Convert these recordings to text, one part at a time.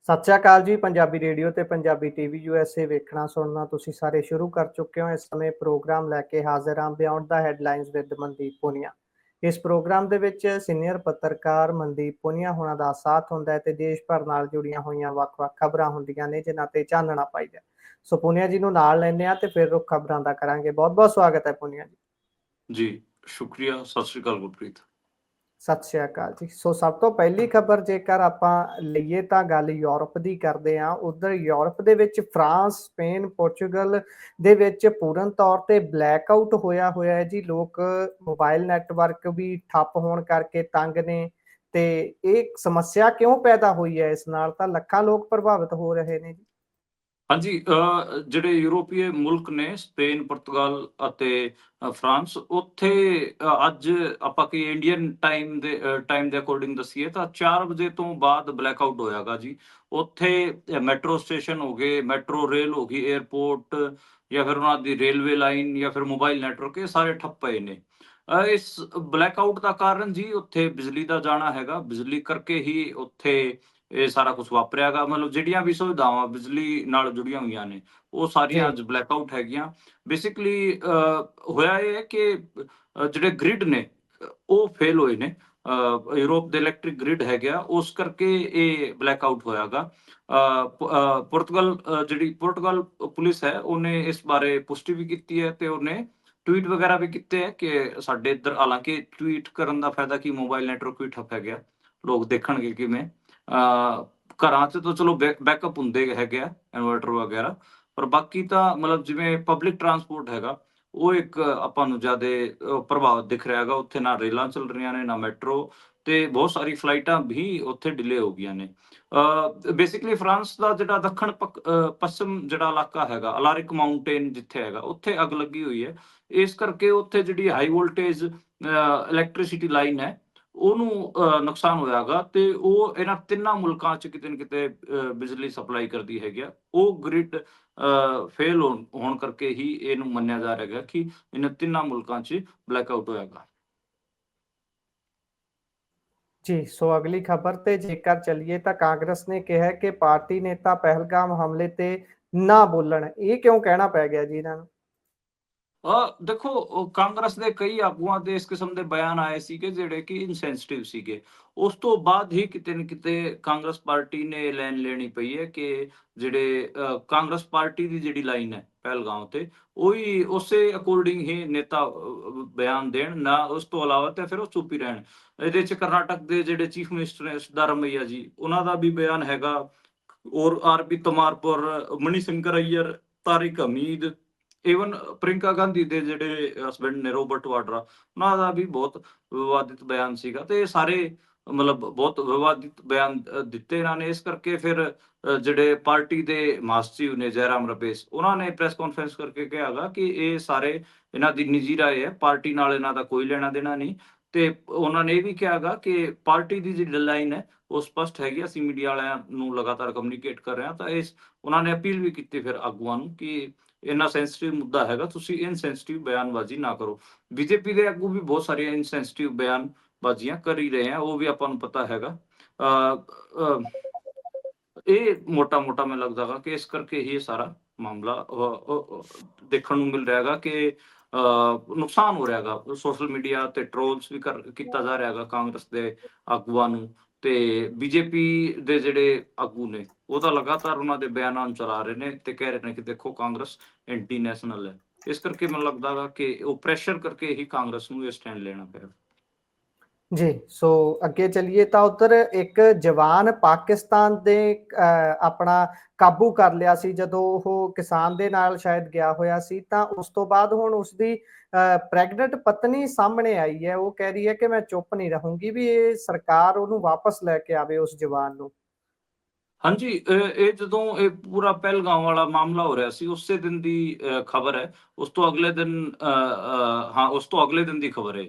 ਸਤਿ ਸ਼੍ਰੀ ਅਕਾਲ ਜੀ। ਪੰਜਾਬੀ ਰੇਡੀਓ ਤੇ ਪੰਜਾਬੀ ਟੀਵੀ ਯੂਐਸਏ ਵੇਖਣਾ ਸੁਣਨਾ ਤੁਸੀਂ ਸਾਰੇ ਸ਼ੁਰੂ ਕਰ ਚੁੱਕੇ ਹੋ। ਇਸ ਸਮੇਂ ਪ੍ਰੋਗਰਾਮ ਲੈ ਕੇ ਹਾਜ਼ਰ ਹਾਂ beyond the headlines with Mandeep Punia. ਇਸ ਪ੍ਰੋਗਰਾਮ ਦੇ ਵਿੱਚ ਸੀਨੀਅਰ ਪੱਤਰਕਾਰ ਮਨਦੀਪ ਪੁਨੀਆ ਹੋਣਾ ਦਾ ਸਾਥ ਹੁੰਦਾ ਹੈ ਤੇ ਦੇਸ਼ ਭਰ ਨਾਲ ਜੁੜੀਆਂ ਹੋਈਆਂ ਵੱਖ-ਵੱਖ ਖਬਰਾਂ ਹੁੰਦੀਆਂ ਨੇ ਜਿਨ੍ਹਾਂ ਤੇ ਚਾਨਣਾ ਪਾਈਦਾ। ਸੋ ਪੁਨੀਆ ਜੀ ਨੂੰ ਨਾਲ ਲੈਂਦੇ ਹਾਂ ਤੇ ਫਿਰ ਰੁੱਖ ਖਬਰਾਂ ਦਾ ਕਰਾਂਗੇ। ਬਹੁਤ-ਬਹੁਤ ਸਵਾਗਤ ਹੈ ਪੁਨੀਆ ਜੀ। ਜੀ ਸ਼ੁਕਰੀਆ। ਸਤਿ ਸ਼੍ਰੀ ਅਕਾਲ ਗੁਰਪ੍ਰੀਤ। ਸਤਿ ਸ਼੍ਰੀ ਅਕਾਲ ਜੀ। ਸੋ ਸਭ ਤੋਂ ਪਹਿਲੀ ਖਬਰ ਜੇਕਰ ਆਪਾਂ ਲਈਏ ਤਾਂ ਗੱਲ ਯੂਰਪ ਦੀ ਕਰਦੇ ਹਾਂ। ਉਧਰ ਯੂਰਪ ਦੇ ਵਿੱਚ ਫਰਾਂਸ, ਸਪੇਨ, ਪੋਰਚੁਗਲ ਦੇ ਵਿੱਚ ਪੂਰਨ ਤੌਰ ਤੇ ਬਲੈਕਆਊਟ ਹੋਇਆ ਹੈ ਜੀ। ਲੋਕ ਮੋਬਾਈਲ ਨੈਟਵਰਕ ਵੀ ਠੱਪ ਹੋਣ ਕਰਕੇ ਤੰਗ ਨੇ ਤੇ ਇਹ ਸਮੱਸਿਆ ਕਿਉਂ ਪੈਦਾ ਹੋਈ ਹੈ? ਇਸ ਨਾਲ ਤਾਂ ਲੱਖਾਂ ਲੋਕ ਪ੍ਰਭਾਵਿਤ ਹੋ ਰਹੇ ਨੇ ਜੀ। ਹਾਂਜੀ, ਜਿਹੜੇ ਯੂਰੋਪੀਏ ਮੁਲਕ ਨੇ ਸਪੇਨ, ਪੁਰਤਗਾਲ ਅਤੇ ਫਰਾਂਸ, ਉੱਥੇ ਅੱਜ ਆਪਾਂ ਕਿ ਇੰਡੀਅਨ ਟਾਈਮ ਦੇ ਅਕੋਰਡਿੰਗ ਦੱਸੀਏ ਤਾਂ 4 ਵਜੇ ਤੋਂ ਬਾਅਦ ਬਲੈਕਆਊਟ ਹੋਇਆਗਾ ਜੀ। ਉੱਥੇ ਮੈਟਰੋ ਸਟੇਸ਼ਨ ਹੋ ਗਏ, ਮੈਟਰੋ ਰੇਲ ਹੋ ਗਈ, ਏਅਰਪੋਰਟ ਜਾਂ ਫਿਰ ਉਹਨਾਂ ਦੀ ਰੇਲਵੇ ਲਾਈਨ ਜਾਂ ਫਿਰ ਮੋਬਾਈਲ ਨੈਟਵਰਕ, ਇਹ ਸਾਰੇ ਠੱਪ ਪਏ ਨੇ। ਇਸ ਬਲੈਕਆਊਟ ਦਾ ਕਾਰਨ ਜੀ ਉੱਥੇ ਬਿਜਲੀ ਦਾ ਜਾਣਾ ਹੈਗਾ। ਬਿਜਲੀ ਕਰਕੇ ਹੀ ਉੱਥੇ ਇਹ ਸਾਰਾ ਕੁਝ ਵਾਪਰਿਆਗਾ। ਮਤਲਬ ਜਿਹੜੀਆਂ ਵੀ ਸੁਵਿਧਾਵਾਂ ਬਿਜਲੀ ਨਾਲ ਜੁੜੀਆਂ ਹੋਈਆਂ ਨੇ ਉਹ ਸਾਰੀਆਂ ਜੀ ਅੱਜ ਬਲੈਕਆਊਟ ਹੈਗੀਆਂ। ਬੇਸਿਕਲੀ ਹੋਇਆ ਇਹ ਹੈ ਕਿ ਜਿਹੜੇ ਗ੍ਰਿਡ ਨੇ ਉਹ ਫੇਲ ਹੋਏ ਨੇ। ਯੂਰਪ ਦੇ ਇਲੈਕਟ੍ਰਿਕ ਗ੍ਰਿਡ ਹੈਗਾ, ਉਸ ਕਰਕੇ ਇਹ ਬਲੈਕਆਊਟ ਹੋਇਆਗਾ। ਪੁਰਤਗਾਲ ਪੁਲਿਸ ਹੈ ਉਹਨੇ ਇਸ ਬਾਰੇ ਪੁਸ਼ਟੀ ਵੀ ਕੀਤੀ ਹੈ ਤੇ ਉਹਨੇ ਟਵੀਟ ਵਗੈਰਾ ਵੀ ਕੀਤੇ ਹੈ ਕਿ ਸਾਡੇ ਇੱਧਰ, ਹਾਲਾਂਕਿ ਟਵੀਟ ਕਰਨ ਦਾ ਫਾਇਦਾ ਕੀ, ਮੋਬਾਈਲ ਨੈਟਵਰਕ ਵੀ ਠੱਪ ਹੈਗਾ, ਲੋਕ ਦੇਖਣਗੇ ਕਿਵੇਂ। ਘਰਾਂ 'ਚ ਤਾਂ ਚਲੋ ਬੈਕਅਪ ਹੁੰਦੇ ਹੈਗੇ ਆ ਇਨਵਰਟਰ ਵਗੈਰਾ, ਪਰ ਬਾਕੀ ਤਾਂ ਮਤਲਬ ਜਿਵੇਂ ਪਬਲਿਕ ਟਰਾਂਸਪੋਰਟ ਹੈਗਾ ਉਹ ਇੱਕ ਆਪਾਂ ਨੂੰ ਜ਼ਿਆਦਾ ਪ੍ਰਭਾਵਿਤ ਦਿਖ ਰਿਹਾ ਹੈਗਾ। ਉੱਥੇ ਨਾ ਰੇਲਾਂ ਚੱਲ ਰਹੀਆਂ ਨੇ, ਨਾ ਮੈਟਰੋ, ਤੇ ਬਹੁਤ ਸਾਰੀ ਫਲਾਈਟਾਂ ਵੀ ਉੱਥੇ ਡਿਲੇ ਹੋ ਗਈਆਂ ਨੇ। ਬੇਸਿਕਲੀ ਫਰਾਂਸ ਦਾ ਜਿਹੜਾ ਦੱਖਣ ਪੱਛਮ ਜਿਹੜਾ ਇਲਾਕਾ ਹੈਗਾ, ਅਲਾਰਿਕ ਮਾਊਂਟੇਨ ਜਿੱਥੇ ਹੈਗਾ, ਉੱਥੇ ਅੱਗ ਲੱਗੀ ਹੋਈ ਹੈ। ਇਸ ਕਰਕੇ ਉੱਥੇ ਜਿਹੜੀ ਹਾਈ ਵੋਲਟੇਜ ਇਲੈਕਟ੍ਰਿਸਿਟੀ ਲਾਈਨ ਹੈ ਉਹਨੂੰ ਨੁਕਸਾਨ ਹੋਇਆਗਾ ਤੇ ਉਹ ਇਹਨਾਂ ਤਿੰਨਾਂ ਮੁਲਕਾਂ 'ਚ ਕਿਤੇ ਨਾ ਕਿਤੇ ਬਿਜਲੀ ਸਪਲਾਈ ਕਰਦੀ ਹੈਗੀ ਆ। ਉਹ ਗ੍ਰਿਡ ਫੇਲ ਹੋਣ ਕਰਕੇ ਹੀ ਇਹਨੂੰ ਮੰਨਿਆ ਜਾ ਰਿਹਾ ਹੈਗਾ ਕਿ ਇਹਨਾਂ ਤਿੰਨਾਂ ਮੁਲਕਾਂ 'ਚ ਬਲੈਕਆਊਟ ਹੋਇਆਗਾ। ਜੀ, ਸੋ ਅਗਲੀ ਖਬਰ ਤੇ ਜੇਕਰ ਚੱਲੀਏ ਤਾਂ ਕਾਂਗਰਸ ਨੇ ਕਿਹਾ ਕਿ ਪਾਰਟੀ ਨੇਤਾ ਪਹਿਲਗਾਮ ਹਮਲੇ ਤੇ ਨਾ ਬੋਲਣ। ਇਹ ਕਿਉਂ ਕਹਿਣਾ ਪੈ ਗਿਆ ਜੀ ਇਹਨਾਂ ਨੂੰ? ਦੇਖੋ, ਕਾਂਗਰਸ ਦੇ ਕਈ ਆਗੂਆਂ ਦੇ ਇਸ ਕਿਸਮ ਦੇ ਬਿਆਨ ਆਏ ਸੀਗੇ ਜਿਹੜੇ ਕਿ ਇਨਸੈਂਸਿਟਿਵ ਸੀਗੇ। ਉਸ ਤੋਂ ਬਾਅਦ ਹੀ ਕਿਤੇ ਨਾ ਕਿਤੇ ਕਾਂਗਰਸ ਪਾਰਟੀ ਨੇ ਲਾਈਨ ਲੈਣੀ ਪਈ ਹੈ ਕਿ ਜਿਹੜੇ ਕਾਂਗਰਸ ਪਾਰਟੀ ਦੀ ਜਿਹੜੀ ਲਾਈਨ ਹੈ ਪਹਿਲਗਾਮ ਤੇ, ਉਹੀ ਉਸੇ ਅਕੋਰਡਿੰਗ ਹੀ ਨੇਤਾ ਬਿਆਨ ਦੇਣ, ਨਾ ਉਸ ਤੋਂ ਇਲਾਵਾ ਤੇ ਫਿਰ ਉਹ ਚੁੱਪ ਹੀ ਰਹਿਣ। ਇਹਦੇ 'ਚ ਕਰਨਾਟਕ ਦੇ ਜਿਹੜੇ ਚੀਫ ਮਿਨਿਸਟਰ ਨੇ ਸਿੱਧਾਰਮਈਆ ਜੀ, ਉਹਨਾਂ ਦਾ ਵੀ ਬਿਆਨ ਹੈਗਾ, ਔਰ ਆਰਪੀ ਤਮਾਰਪੁਰ, ਮਣੀ ਸ਼ੰਕਰ ਅਈਅਰ, ਤਾਰਿਕ ਹਮੀਦ, ਈਵਨ ਪ੍ਰਿੰਕਾ ਗਾਂਧੀ ਦੇ ਜਿਹੜੇ ਹਸਬੈਂਡ ਨੇ ਰੋਬਰਟ ਵਾਡਰਾ, ਉਹਨਾਂ ਦਾ ਵੀ ਬਹੁਤ ਵਿਵਾਦਿਤ ਬਿਆਨ ਸੀਗਾ। ਤੇ ਸਾਰੇ ਮਤਲਬ ਬਹੁਤ ਵਿਵਾਦਿਤ ਬਿਆਨ ਦਿੱਤੇ ਇਹਨਾਂ ਨੇ। ਇਸ ਕਰਕੇ ਫਿਰ ਜਿਹੜੇ ਪਾਰਟੀ ਦੇ ਮਹਾਸਚਿਵ ਨੇ ਜੈਰਾਮ ਰਪੇਸ਼, ਉਹਨਾਂ ਨੇ ਪ੍ਰੈਸ ਕਾਨਫਰੰਸ ਕਰਕੇ ਕਿਹਾਗਾ ਕਿ ਇਹ ਸਾਰੇ ਇਹਨਾਂ ਦੀ ਨਿੱਜੀ ਰਾਏ ਹੈ, ਪਾਰਟੀ ਨਾਲ ਇਹਨਾਂ ਦਾ ਕੋਈ ਲੈਣਾ ਦੇਣਾ ਨਹੀਂ। ਤੇ ਉਹਨਾਂ ਨੇ ਇਹ ਵੀ ਕਿਹਾਗਾ ਕਿ ਪਾਰਟੀ ਦੀ ਜਿਹੜੀ ਲਾਈਨ ਹੈ ਉਹ ਸਪਸ਼ਟ ਹੈਗੀ, ਅਸੀਂ ਮੀਡੀਆ ਵਾਲਿਆਂ ਨੂੰ ਲਗਾਤਾਰ ਕਮਿਊਨੀਕੇਟ ਕਰ ਰਹੇ ਹਾਂ। ਤਾਂ ਉਹਨਾਂ ਨੇ ਅਪੀਲ ਵੀ ਕੀਤੀ ਫਿਰ ਆਗੂਆਂ ਨੂੰ ਕਿ ਇੰਨਾ ਸੈਂਸਿਟਿਵ ਮੁੱਦਾ ਹੈਗਾ, ਤੁਸੀਂ ਇਨਸੈਂਸਿਟਿਵ ਬਿਆਨਬਾਜ਼ੀ ਨਾ ਕਰੋ। ਬੀਜੇਪੀ ਦੇ ਆਗੂ ਵੀ ਬਹੁਤ ਸਾਰੀਆਂ ਇਨਸੈਂਸਿਟਿਵ ਬਿਆਨਬਾਜ਼ੀਆਂ ਕਰ ਹੀ ਰਹੇ ਆ, ਉਹ ਵੀ ਆਪਾਂ ਨੂੰ ਪਤਾ ਹੈਗਾ। ਇਹ ਮੋਟਾ ਮੈਨੂੰ ਲੱਗਦਾ ਵਾ ਕਿ ਇਸ ਕਰਕੇ ਹੀ ਇਹ ਸਾਰਾ ਮਾਮਲਾ ਦੇਖਣ ਨੂੰ ਮਿਲ ਰਿਹਾ ਹੈਗਾ ਕਿ ਨੁਕਸਾਨ ਹੋ ਰਿਹਾ ਹੈਗਾ। ਸੋਸ਼ਲ ਮੀਡੀਆ ਤੇ ਟ੍ਰੋਲਸ ਵੀ ਕੀਤਾ ਜਾ ਰਿਹਾ ਹੈਗਾ ਕਾਂਗਰਸ ਦੇ ਆਗੂਆਂ ਨੂੰ, ਤੇ ਬੀਜੇਪੀ ਦੇ ਜਿਹੜੇ ਆਗੂ ਨੇ ਉਹ ਤਾਂ ਲਗਾਤਾਰ ਉਹਨਾਂ ਦੇ ਬਿਆਨਾਂ ਨੂੰ ਚਲਾ ਰਹੇ ਨੇ ਤੇ ਕਹਿ ਰਹੇ ਨੇ ਕਿ ਦੇਖੋ ਕਾਂਗਰਸ ਐਂਟੀ ਨੈਸ਼ਨਲ ਹੈ। ਇਸ ਕਰਕੇ ਮੈਨੂੰ ਲੱਗਦਾ ਵਾ ਕਿ ਉਹ ਪ੍ਰੈਸ਼ਰ ਕਰਕੇ ਹੀ ਕਾਂਗਰਸ ਨੂੰ ਇਹ ਸਟੈਂਡ ਲੈਣਾ ਪਿਆ। ਜੀ, ਸੋ ਅੱਗੇ ਚੱਲੀਏ ਤਾਂ ਉੱਧਰ ਇੱਕ ਜਵਾਨ ਪਾਕਿਸਤਾਨ ਦੇ ਆਪਣਾ ਕਾਬੂ ਕਰ ਲਿਆ ਸੀ ਜਦੋਂ ਉਹ ਕਿਸਾਨ ਦੇ ਨਾਲ ਸ਼ਾਇਦ ਗਿਆ ਹੋਇਆ ਸੀ। ਤਾਂ ਉਸ ਤੋਂ ਬਾਅਦ ਹੁਣ ਉਸਦੀ ਪ੍ਰੈਗਨੈਂਟ ਪਤਨੀ ਸਾਹਮਣੇ ਆਈ ਹੈ। ਉਹ ਕਹਿ ਰਹੀ ਹੈ ਕਿ ਮੈਂ ਚੁੱਪ ਨਹੀਂ ਰਹੂੰਗੀ, ਵੀ ਇਹ ਸਰਕਾਰ ਉਹਨੂੰ ਵਾਪਸ ਲੈ ਕੇ ਆਵੇ ਉਸ ਜਵਾਨ ਨੂੰ। ਹਾਂਜੀ, ਇਹ ਜਦੋਂ ਇਹ ਪੂਰਾ ਪਹਿਲਗਾਮ ਵਾਲਾ ਮਾਮਲਾ ਹੋ ਰਿਹਾ ਸੀ ਉਸੇ ਦਿਨ ਦੀ ਖਬਰ ਹੈ। ਉਸ ਤੋਂ ਅਗਲੇ ਦਿਨ ਦੀ ਖਬਰ ਹੈ।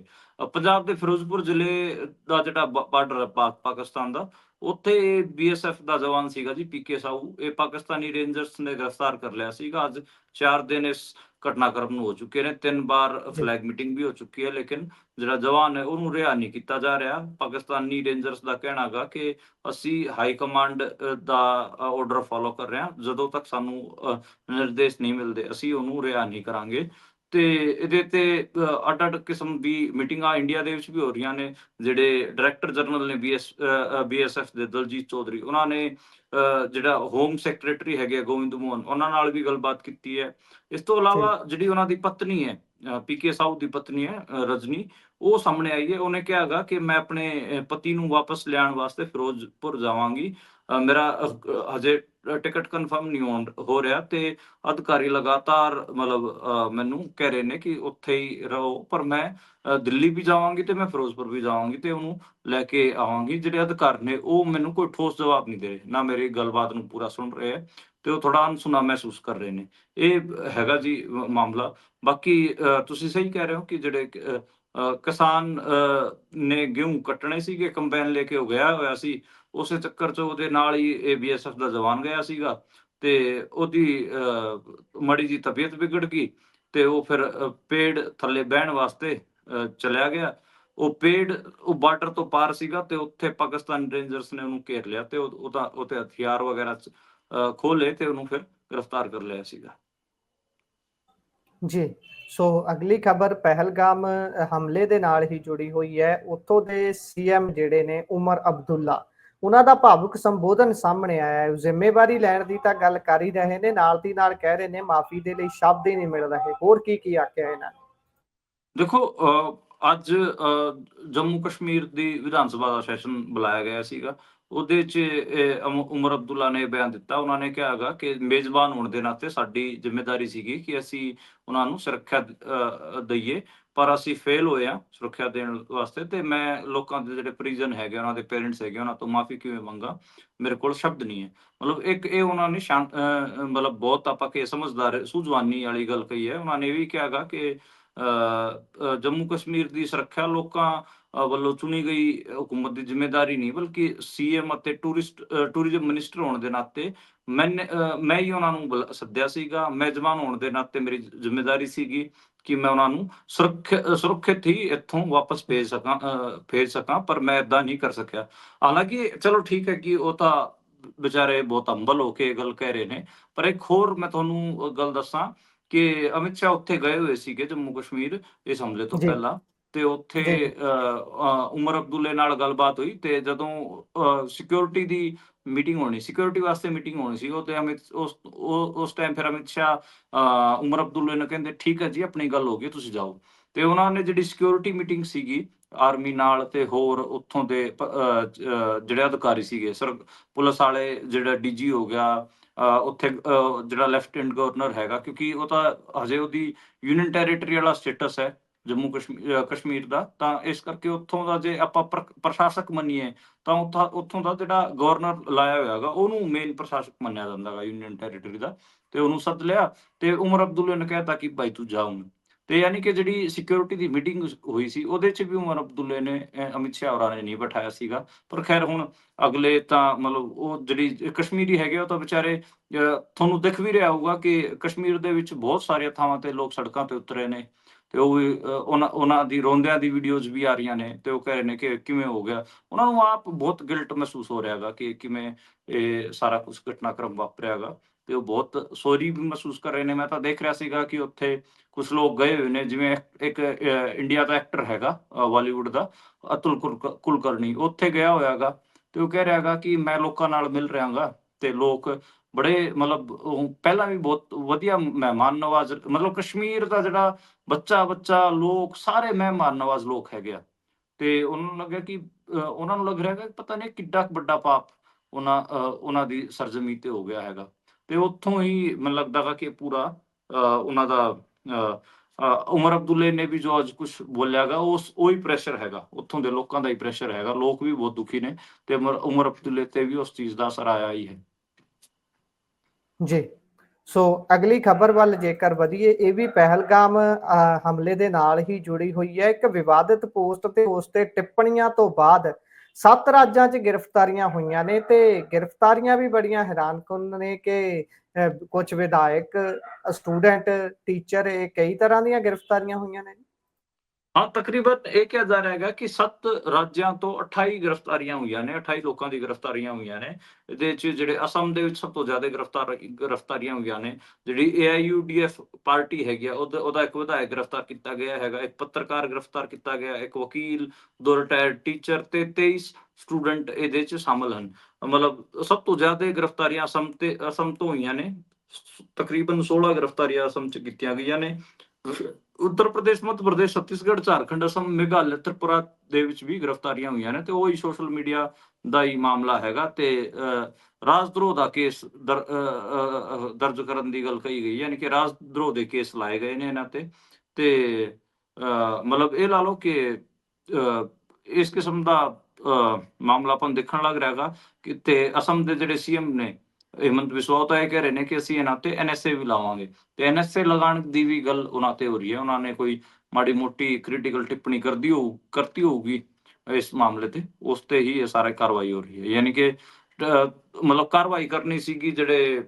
ਪੰਜਾਬ ਦੇ ਫਿਰੋਜ਼ਪੁਰ ਜ਼ਿਲ੍ਹੇ ਦਾ ਜਿਹੜਾ ਬਾਰਡਰ ਹੈ ਪਾਕਿਸਤਾਨ ਦਾ, ਉੱਥੇ ਬੀਐਸਐਫ ਦਾ ਜਵਾਨ ਸੀਗਾ ਜੀ ਪੀਕੇ ਸਾਹੂ, ਇਹ ਪਾਕਿਸਤਾਨੀ ਰੇਂਜਰਸ ਨੇ ਗ੍ਰਿਫਤਾਰ ਕਰ ਲਿਆ ਸੀਗਾ। ਅੱਜ 4 ਦਿਨ ਇਸ ਘਟਨਾਕ੍ਰਮ ਨੂੰ ਹੋ ਚੁੱਕੇ ਨੇ, 3 ਵਾਰ ਜੀ ਫਲੈਗ ਮੀਟਿੰਗ ਵੀ ਹੋ ਚੁੱਕੀ ਹੈ, ਲੇਕਿਨ ਜਿਹੜਾ ਜਵਾਨ ਹੈ ਉਹਨੂੰ ਰਿਹਾ ਨਹੀਂ ਕੀਤਾ ਜਾ ਰਿਹਾ। ਪਾਕਿਸਤਾਨੀ ਰੇਂਜਰਸ ਦਾ ਕਹਿਣਾ ਹੈਗਾ ਕਿ ਅਸੀਂ ਹਾਈ ਕਮਾਂਡ ਦਾ ਆਰਡਰ ਫੋਲੋ ਕਰ ਰਹੇ ਹਾਂ, ਜਦੋਂ ਤੱਕ ਸਾਨੂੰ ਨਿਰਦੇਸ਼ ਨਹੀਂ ਮਿਲਦੇ ਅਸੀਂ ਉਹਨੂੰ ਰਿਹਾ ਨਹੀਂ ਕਰਾਂਗੇ। ਤੇ ਇਹਦੇ ਤੇ ਅੱਡ-ਅੱਡ ਕਿਸਮ ਦੀ ਮੀਟਿੰਗਾਂ ਇੰਡੀਆ ਦੇ ਵਿੱਚ ਵੀ ਹੋ ਰਹੀਆਂ ਨੇ। ਜਿਹੜੇ ਡਾਇਰੈਕਟਰ ਜਨਰਲ ਨੇ ਬੀਐਸਐਫ ਦੇ ਦਲਜੀਤ ਚੌਧਰੀ, ਉਹਨਾਂ ਨੇ ਜਿਹੜਾ ਹੋਮ ਸੈਕਟਰੀ ਹੈਗੇ ਆ ਗੋਬਿੰਦ ਮੋਹਨ, ਉਹਨਾਂ ਨਾਲ ਵੀ ਗੱਲਬਾਤ ਕੀਤੀ ਹੈ। ਇਸ ਤੋਂ ਜੀ ਇਲਾਵਾ ਜਿਹੜੀ ਉਹਨਾਂ ਦੀ ਪਤਨੀ ਹੈ, ਪੀਕੇ ਸਾਊ ਦੀ ਪਤਨੀ ਹੈ ਰਜਨੀ, ਉਹ ਸਾਹਮਣੇ ਆਈ ਹੈ। ਉਹਨੇ ਕਿਹਾ ਹੈਗਾ ਕਿ ਮੈਂ ਆਪਣੇ ਪਤੀ ਨੂੰ ਵਾਪਸ ਲਿਆਉਣ ਵਾਸਤੇ ਫਿਰੋਜ਼ਪੁਰ ਜਾਵਾਂਗੀ। ਮੇਰਾ ਹਜੇ ਟਿਕਟ ਕਨਫਰਮ ਨਹੀਂ ਹੋ ਰਿਹਾ ਤੇ ਅਧਿਕਾਰੀ ਲਗਾਤਾਰ ਮਤਲਬ ਮੈਨੂੰ ਕਹਿ ਰਹੇ ਨੇ ਕਿ ਉੱਥੇ ਹੀ ਰਹੋ, ਪਰ ਮੈਂ ਦਿੱਲੀ ਵੀ ਜਾਵਾਂਗੀ ਤੇ ਮੈਂ ਫਿਰੋਜ਼ਪੁਰ ਵੀ ਜਾਵਾਂਗੀ ਤੇ ਉਹਨੂੰ ਲੈ ਕੇ ਆਵਾਂਗੀ। ਜਿਹੜੇ ਅਧਿਕਾਰੀ ਨੇ ਉਹ ਮੈਨੂੰ ਕੋਈ ਠੋਸ ਜਵਾਬ ਨਹੀਂ ਦੇ ਰਹੇ, ਨਾ ਮੇਰੀ ਗੱਲਬਾਤ ਨੂੰ ਪੂਰਾ ਸੁਣ ਰਹੇ ਹੈ ਤੇ ਉਹ ਥੋੜਾ ਅਨਸੁਣਾ ਮਹਿਸੂਸ ਕਰ ਰਹੇ ਨੇ। ਇਹ ਹੈਗਾ ਜੀ ਮਾਮਲਾ। ਬਾਕੀ ਤੁਸੀਂ ਸਹੀ ਕਹਿ ਰਹੇ ਹੋ ਕਿ ਜਿਹੜੇ ਕਿਸਾਨ ਨੇ ਗੇਹੂੰ ਕੱਟਣੇ ਸੀਗੇ, ਕੰਬਾਈਨ ਲੈ ਕੇ ਉਹ ਗਿਆ ਹੋਇਆ ਸੀ, ਉਸੇ ਚੱਕਰ 'ਚ ਉਹਦੇ ਨਾਲ ਹੀ ਇਹ ਬੀਐਸਐਫ ਦਾ ਜਵਾਨ ਗਿਆ ਸੀਗਾ ਤੇ ਉਹਦੀ ਮਾੜੀ ਜਿਹੀ ਤਬੀਅਤ ਵਿਗੜ ਗਈ ਤੇ ਉਹ ਫਿਰ ਪੇੜ ਥੱਲੇ ਬਹਿਣ ਵਾਸਤੇ ਚਲਿਆ ਗਿਆ। ਉਹ ਪੇੜ ਉਹ ਬਾਰਡਰ ਤੋਂ ਪਾਰ ਸੀਗਾ ਤੇ ਉੱਥੇ ਪਾਕਿਸਤਾਨ ਰੇਂਜਰਸ ਨੇ ਉਹਨੂੰ ਘੇਰ ਲਿਆ ਤੇ ਉਹਦੇ ਹਥਿਆਰ ਵਗੈਰਾ ਖੋਲੇ ਤੇ ਉਹਨੂੰ ਫਿਰ ਗ੍ਰਿਫਤਾਰ ਕਰ ਲਿਆ ਸੀਗਾ। ਜੀ ਸੋ ਅਗਲੀ ਖਬਰ ਪਹਿਲਗਾਮ ਹਮਲੇ ਦੇ ਨਾਲ ਹੀ ਜੁੜੀ ਹੋਈ ਹੈ। ਉੱਥੋਂ ਦੇ ਸੀਐਮ ਜਿਹੜੇ ਨੇ ਉਮਰ ਅਬਦੁੱਲਾ, ਉਹਨਾਂ ਦਾ ਭਾਵੁਕ ਸੰਬੋਧਨ ਸਾਹਮਣੇ ਆਇਆ ਹੈ। ਜ਼ਿੰਮੇਵਾਰੀ ਲੈਣ ਦੀ ਤਾਂ ਗੱਲ ਕਰ ਹੀ ਰਹੇ ਨੇ, ਨਾਲ ਦੀ ਨਾਲ ਕਹਿ ਰਹੇ ਨੇ ਮਾਫੀ ਦੇ ਲਈ ਸ਼ਬਦ ਹੀ ਨਹੀਂ ਮਿਲ ਰਹੇ। ਹੋਰ ਕੀ ਆਖਿਆ ਇਹਨਾਂ ਨੇ? ਦੇਖੋ ਅੱਜ ਜੰਮੂ ਕਸ਼ਮੀਰ ਦੀ ਵਿਧਾਨ ਸਭਾ ਦਾ ਸੈਸ਼ਨ ਬੁਲਾਇਆ ਗਿਆ ਸੀਗਾ। ਉਹਦੇ 'ਚ ਉਮਰ ਅਬਦੁੱਲਾ ਨੇ ਬਿਆਨ ਦਿੱਤਾ। ਉਹਨਾਂ ਨੇ ਕਿਹਾ ਹੈਗਾ ਕਿ ਮੇਜ਼ਬਾਨ ਹੋਣ ਦੇ ਨਾਤੇ ਸਾਡੀ ਜ਼ਿੰਮੇਦਾਰੀ ਸੀਗੀ ਕਿ ਅਸੀਂ ਉਹਨਾਂ ਨੂੰ ਸੁਰੱਖਿਆ ਦਈਏ, ਪਰ ਅਸੀਂ ਫੇਲ ਹੋਏ ਹਾਂ ਸੁਰੱਖਿਆ ਦੇਣ ਵਾਸਤੇ ਤੇ ਮੈਂ ਲੋਕਾਂ ਦੇ ਜਿਹੜੇ ਪਰਿਜਨ ਹੈਗੇ, ਉਹਨਾਂ ਦੇ ਪੇਰੈਂਟਸ ਹੈਗੇ, ਉਹਨਾਂ ਤੋਂ ਮਾਫੀ ਕਿਵੇਂ ਮੰਗਾ, ਮੇਰੇ ਕੋਲ ਸ਼ਬਦ ਨਹੀਂ ਹੈ। ਮਤਲਬ ਇੱਕ ਇਹ ਉਹਨਾਂ ਨੇ ਮਤਲਬ ਬਹੁਤ ਆਪਾਂ ਕਿ ਸਮਝਦਾਰ ਸੂਝਵਾਨੀ ਵਾਲੀ ਗੱਲ ਕਹੀ ਹੈ। ਉਹਨਾਂ ਨੇ ਇਹ ਵੀ ਕਿਹਾ ਹੈਗਾ ਕਿ ਜੰਮੂ ਕਸ਼ਮੀਰ ਦੀ ਸੁਰੱਖਿਆ ਲੋਕਾਂ ਵੱਲੋਂ ਚੁਣੀ ਗਈ ਹੁਕੂਮਤ ਦੀ ਜ਼ਿੰਮੇਦਾਰੀ ਨਹੀਂ, ਬਲਕਿ ਸੀਐਮ ਅਤੇ ਟੂਰਿਜ਼ਮ ਮਿਨਿਸਟਰ ਹੋਣ ਦੇ ਨਾਤੇ ਮੈਂ ਹੀ ਉਹਨਾਂ ਨੂੰ ਸੱਦਿਆ ਸੀਗਾ। ਮੇਜ਼ਬਾਨ ਹੋਣ ਦੇ ਨਾਤੇ ਮੇਰੀ ਜ਼ਿੰਮੇਦਾਰੀ ਸੀਗੀ ਕਿ ਮੈਂ ਉਹਨਾਂ ਨੂੰ ਸੁਰੱਖਿਅਤ ਹੀ ਇੱਥੋਂ ਵਾਪਸ ਭੇਜ ਸਕਾਂ, ਪਰ ਮੈਂ ਏਦਾਂ ਨਹੀਂ ਕਰ ਸਕਿਆ। ਹਾਲਾਂਕਿ ਚਲੋ ਠੀਕ ਹੈ ਕਿ ਉਹ ਤਾਂ ਵਿਚਾਰੇ ਬਹੁਤ ਹੰਬਲ ਹੋ ਕੇ ਇਹ ਗੱਲ ਕਹਿ ਰਹੇ ਨੇ, ਪਰ ਇੱਕ ਹੋਰ ਮੈਂ ਤੁਹਾਨੂੰ ਗੱਲ ਦੱਸਾਂ ਕਿ ਅਮਿਤ ਸ਼ਾਹ ਉੱਥੇ ਗਏ ਹੋਏ ਸੀਗੇ ਜੰਮੂ ਕਸ਼ਮੀਰ ਇਸ ਹਮਲੇ ਤੋਂ ਜੀ ਪਹਿਲਾਂ ਤੇ ਉੱਥੇ ਜੀ ਉਮਰ ਅਬਦੁੱਲੇ ਨਾਲ ਗੱਲਬਾਤ ਹੋਈ ਤੇ ਜਦੋਂ ਸਿਕਿਉਰਿਟੀ ਦੀ ਮੀਟਿੰਗ ਹੋਣੀ, ਸਿਕਿਉਰਿਟੀ ਵਾਸਤੇ ਮੀਟਿੰਗ ਹੋਣੀ ਸੀ, ਉਹ ਤੇ ਉਸ ਟਾਈਮ ਫਿਰ ਅਮਿਤ ਸ਼ਾਹ ਉਮਰ ਅਬਦੁੱਲੇ ਨੂੰ ਕਹਿੰਦੇ ਠੀਕ ਹੈ ਜੀ ਆਪਣੀ ਗੱਲ ਹੋ ਗਈ ਤੁਸੀਂ ਜਾਓ। ਤੇ ਉਹਨਾਂ ਨੇ ਜਿਹੜੀ ਸਿਕਿਉਰਿਟੀ ਮੀਟਿੰਗ ਸੀਗੀ ਆਰਮੀ ਨਾਲ ਤੇ ਹੋਰ ਉੱਥੋਂ ਦੇ ਜਿਹੜੇ ਅਧਿਕਾਰੀ ਸੀਗੇ, ਪੁਲਿਸ ਵਾਲੇ, ਜਿਹੜਾ ਡੀਜੀ ਹੋ ਗਿਆ, ਉੱਥੇ ਜਿਹੜਾ ਲੈਫਟੀਨੈਂਟ ਗਵਰਨਰ ਹੈਗਾ, ਕਿਉਂਕਿ ਉਹ ਤਾਂ ਹਜੇ ਉਹਦੀ ਯੂਨੀਅਨ ਟੈਰੀਟਰੀ ਵਾਲਾ ਸਟੇਟਸ ਹੈ ਜੰਮੂ ਕਸ਼ਮੀਰ ਦਾ, ਤਾਂ ਇਸ ਕਰਕੇ ਉੱਥੋਂ ਦਾ ਜੇ ਆਪਾਂ ਪ੍ਰਸ਼ਾਸਕ ਮੰਨੀਏ ਤਾਂ ਉੱਥੋਂ ਦਾ ਜਿਹੜਾ ਗਵਰਨਰ ਲਾਇਆ ਹੋਇਆ ਹੈਗਾ ਉਹਨੂੰ ਮੇਨ ਪ੍ਰਸ਼ਾਸਕ ਮੰਨਿਆ ਜਾਂਦਾ ਹੈਗਾ ਯੂਨੀਅਨ ਟੈਰੀਟਰੀ ਦਾ। ਤੇ ਉਹਨੂੰ ਸੱਦ ਲਿਆ ਤੇ ਉਮਰ ਅਬਦੁੱਲੇ ਨੇ ਕਹਿਤਾ ਕਿ ਭਾਈ ਤੂੰ ਜਾ ਹੁਣ। ਤੇ ਯਾਨੀ ਕਿ ਜਿਹੜੀ ਸਿਕਿਉਰਿਟੀ ਦੀ ਮੀਟਿੰਗ ਹੋਈ ਸੀ ਉਹਦੇ 'ਚ ਵੀ ਉਮਰ ਅਬਦੁੱਲੇ ਨੇ ਅਮਿਤ ਸ਼ਾਹ ਹੋਰਾਂ ਨੇ ਨਹੀਂ ਬਿਠਾਇਆ ਸੀਗਾ। ਪਰ ਖੈਰ ਹੁਣ ਅਗਲੇ ਤਾਂ ਮਤਲਬ ਉਹ ਜਿਹੜੀ ਕਸ਼ਮੀਰੀ ਹੈਗੇ ਉਹ ਤਾਂ ਵਿਚਾਰੇ ਤੁਹਾਨੂੰ ਦਿਖ ਵੀ ਰਿਹਾ ਹੋਊਗਾ ਕਿ ਕਸ਼ਮੀਰ ਦੇ ਵਿੱਚ ਬਹੁਤ ਸਾਰੀਆਂ ਥਾਵਾਂ ਤੇ ਲੋਕ ਸੜਕਾਂ ਤੇ ਉਤਰੇ ਨੇ ਤੇ ਉਹ ਵੀ ਉਹਨਾਂ ਦੀ ਰੋਂਦਿਆਂ ਦੀ ਵੀਡੀਓਜ਼ ਵੀ ਆ ਰਹੀਆਂ ਨੇ ਤੇ ਉਹ ਕਹਿ ਰਹੇ ਨੇ ਕਿ ਕਿਵੇਂ ਹੋ ਗਿਆ। ਉਹਨਾਂ ਨੂੰ ਆਪ ਬਹੁਤ ਗਿਲਟ ਮਹਿਸੂਸ ਹੋ ਰਿਹਾ ਹੈਗਾ ਕਿ ਕਿਵੇਂ ਇਹ ਸਾਰਾ ਕੁਛ ਘਟਨਾਕ੍ਰਮ ਵਾਪਰਿਆ ਹੈਗਾ ਤੇ ਉਹ ਬਹੁਤ ਸੋਰੀ ਵੀ ਮਹਿਸੂਸ ਕਰ ਰਹੇ ਨੇ। ਮੈਂ ਤਾਂ ਦੇਖ ਰਿਹਾ ਸੀਗਾ ਕਿ ਉੱਥੇ ਕੁਛ ਲੋਕ ਗਏ ਹੋਏ ਨੇ, ਜਿਵੇਂ ਇੱਕ ਇੰਡੀਆ ਦਾ ਐਕਟਰ ਹੈਗਾ ਬਾਲੀਵੁੱਡ ਦਾ ਅਤੁਲ ਕੁਲਕਰਨੀ, ਉੱਥੇ ਗਿਆ ਹੋਇਆ ਹੈਗਾ ਤੇ ਉਹ ਕਹਿ ਰਿਹਾ ਹੈਗਾ ਕਿ ਮੈਂ ਲੋਕਾਂ ਨਾਲ ਮਿਲ ਰਿਹਾ ਗਾ ਤੇ ਲੋਕ ਬੜੇ ਮਤਲਬ ਪਹਿਲਾਂ ਵੀ ਬਹੁਤ ਵਧੀਆ ਮਹਿਮਾਨ ਨਵਾਜ਼, ਮਤਲਬ ਕਸ਼ਮੀਰ ਦਾ ਜਿਹੜਾ ਬੱਚਾ ਲੋਕ ਸਾਰੇ ਮਹਿਮਾਨ ਨਵਾਜ਼ ਲੋਕ ਹੈਗੇ ਆ। ਤੇ ਉਹਨਾਂ ਨੂੰ ਲੱਗਿਆ ਕਿ ਉਹਨਾਂ ਨੂੰ ਲੱਗ ਰਿਹਾ ਹੈਗਾ ਕਿ ਪਤਾ ਨਹੀਂ ਕਿੱਡਾ ਕੁ ਵੱਡਾ ਪਾਪ ਉਹਨਾਂ ਦੀ ਸਰਜ਼ਮੀਂ ਤੇ ਹੋ ਗਿਆ ਹੈਗਾ। ਤੇ ਉੱਥੋਂ ਹੀ ਮੈਨੂੰ ਲੱਗਦਾ ਵਾ ਕਿ ਪੂਰਾ ਉਹਨਾਂ ਦਾ ਉਮਰ ਅਬਦੁੱਲੇ ਨੇ ਵੀ ਜੋ ਅੱਜ ਕੁਛ ਬੋਲਿਆ ਗਾ ਉਹੀ ਪ੍ਰੈਸ਼ਰ ਹੈਗਾ, ਉੱਥੋਂ ਦੇ ਲੋਕਾਂ ਦਾ ਹੀ ਪ੍ਰੈਸ਼ਰ ਹੈਗਾ। ਲੋਕ ਵੀ ਬਹੁਤ ਦੁਖੀ ਨੇ ਤੇ ਉਮਰ ਅਬਦੁੱਲੇ ਤੇ ਵੀ ਉਸ ਚੀਜ਼ ਦਾ ਅਸਰ ਆਇਆ ਹੀ ਹੈ। ਜੀ ਸੋ ਅਗਲੀ ਖਬਰ ਵੱਲ ਜੇਕਰ ਵਧੀਏ, ਇਹ ਵੀ ਪਹਿਲਗਾਮ ਹਮਲੇ ਦੇ ਨਾਲ ਹੀ ਜੁੜੀ ਹੋਈ ਹੈ। ਇੱਕ ਵਿਵਾਦਿਤ ਪੋਸਟ ਤੇ ਉਸ ਤੇ ਟਿੱਪਣੀਆਂ ਤੋਂ ਬਾਅਦ 7 ਰਾਜਾਂ 'ਚ ਗ੍ਰਿਫਤਾਰੀਆਂ ਹੋਈਆਂ ਨੇ ਤੇ ਗ੍ਰਿਫਤਾਰੀਆਂ ਵੀ ਬੜੀਆਂ ਹੈਰਾਨਕੁਨ ਨੇ ਕਿ ਕੁਝ ਵਿਧਾਇਕ, ਸਟੂਡੈਂਟ, ਟੀਚਰ, ਇਹ ਕਈ ਤਰ੍ਹਾਂ ਦੀਆਂ ਗ੍ਰਿਫਤਾਰੀਆਂ ਹੋਈਆਂ ਨੇ। ਹਾਂ, ਤਕਰੀਬਨ ਇਹ ਕਿਹਾ ਜਾ ਰਿਹਾ ਹੈਗਾ ਕਿ 7 ਰਾਜਾਂ ਤੋਂ 28 ਗ੍ਰਿਫਤਾਰੀਆਂ ਹੋਈਆਂ ਨੇ, 28 ਲੋਕਾਂ ਦੀ ਗ੍ਰਿਫਤਾਰੀਆਂ ਹੋਈਆਂ ਨੇ। ਇਹਦੇ 'ਚ ਜਿਹੜੇ ਅਸਮ ਦੇ ਵਿੱਚ ਸਭ ਤੋਂ ਜ਼ਿਆਦਾ ਗ੍ਰਿਫਤਾਰੀਆਂ ਹੋਈਆਂ ਨੇ। ਜਿਹੜੀ AIUDF ਪਾਰਟੀ ਹੈਗੀ ਆ, ਉਹਦਾ ਇੱਕ ਵਿਧਾਇਕ ਗ੍ਰਿਫਤਾਰ ਕੀਤਾ ਗਿਆ ਹੈਗਾ, ਇੱਕ ਪੱਤਰਕਾਰ ਗ੍ਰਿਫਤਾਰ ਕੀਤਾ ਗਿਆ, ਇੱਕ ਵਕੀਲ, 2 ਰਿਟਾਇਰਡ ਟੀਚਰ ਤੇ 23 ਸਟੂਡੈਂਟ ਇਹਦੇ 'ਚ ਸ਼ਾਮਲ ਹਨ। ਮਤਲਬ ਸਭ ਤੋਂ ਜ਼ਿਆਦਾ ਗ੍ਰਿਫਤਾਰੀਆਂ ਅਸਮ ਤੋਂ ਹੋਈਆਂ ਨੇ। ਤਕਰੀਬਨ 16 ਗ੍ਰਿਫਤਾਰੀਆਂ ਅਸਮ 'ਚ ਕੀਤੀਆਂ ਗਈਆਂ ਨੇ। ਉੱਤਰ ਪ੍ਰਦੇਸ਼, ਮੱਧ ਪ੍ਰਦੇਸ਼, ਛੱਤੀਸਗੜ੍ਹ, ਝਾਰਖੰਡ, ਅਸਮ, ਮੇਘਾਲਿਆ, ਤ੍ਰਿਪੁਰਾ ਦੇ ਵਿੱਚ ਵੀ ਗ੍ਰਿਫਤਾਰੀਆਂ ਹੋਈਆਂ ਨੇ ਤੇ ਉਹੀ ਸੋਸ਼ਲ ਮੀਡੀਆ ਦਾ ਹੀ ਮਾਮਲਾ ਹੈਗਾ ਤੇ ਰਾਜਦਰੋਹ ਦਾ ਕੇਸ ਦਰਜ ਕਰਨ ਦੀ ਗੱਲ ਕਹੀ ਗਈ, ਯਾਨੀ ਕਿ ਰਾਜਦਰੋਹ ਦੇ ਕੇਸ ਲਾਏ ਗਏ ਨੇ ਇਹਨਾਂ ਤੇ ਮਤਲਬ ਇਹ ਲਾ ਲਓ ਕਿ ਇਸ ਕਿਸਮ ਦਾ ਮਾਮਲਾ ਆਪਾਂ ਨੂੰ ਦੇਖਣ ਲੱਗ ਰਿਹਾ ਹੈਗਾ ਕਿ ਤੇ ਅਸਮ ਦੇ ਜਿਹੜੇ CM ਨੇ ਹਿਮੰਤ ਬਿਸਵਾ ਉਹ ਤਾਂ ਇਹ ਕਹਿ ਰਹੇ ਨੇ ਕਿ ਅਸੀਂ ਇਹਨਾਂ ਤੇ NSA ਵੀ ਲਾਵਾਂਗੇ ਤੇ NSA ਲਗਾਉਣ ਦੀ ਵੀ ਗੱਲ ਉਹਨਾਂ ਤੇ ਹੋ ਰਹੀ ਹੈ। ਉਹਨਾਂ ਨੇ ਕੋਈ ਮਾੜੀ ਮੋਟੀ ਕ੍ਰਿਟੀਕਲ ਟਿੱਪਣੀ ਕਰਤੀ ਹੋਊਗੀ ਇਸ ਮਾਮਲੇ ਤੇ, ਉਸ ਤੇ ਹੀ ਇਹ ਸਾਰੀ ਕਾਰਵਾਈ ਹੋ ਰਹੀ ਹੈ। ਯਾਨੀ ਕਿ ਮਤਲਬ ਕਾਰਵਾਈ ਕਰਨੀ ਸੀਗੀ ਜਿਹੜੇ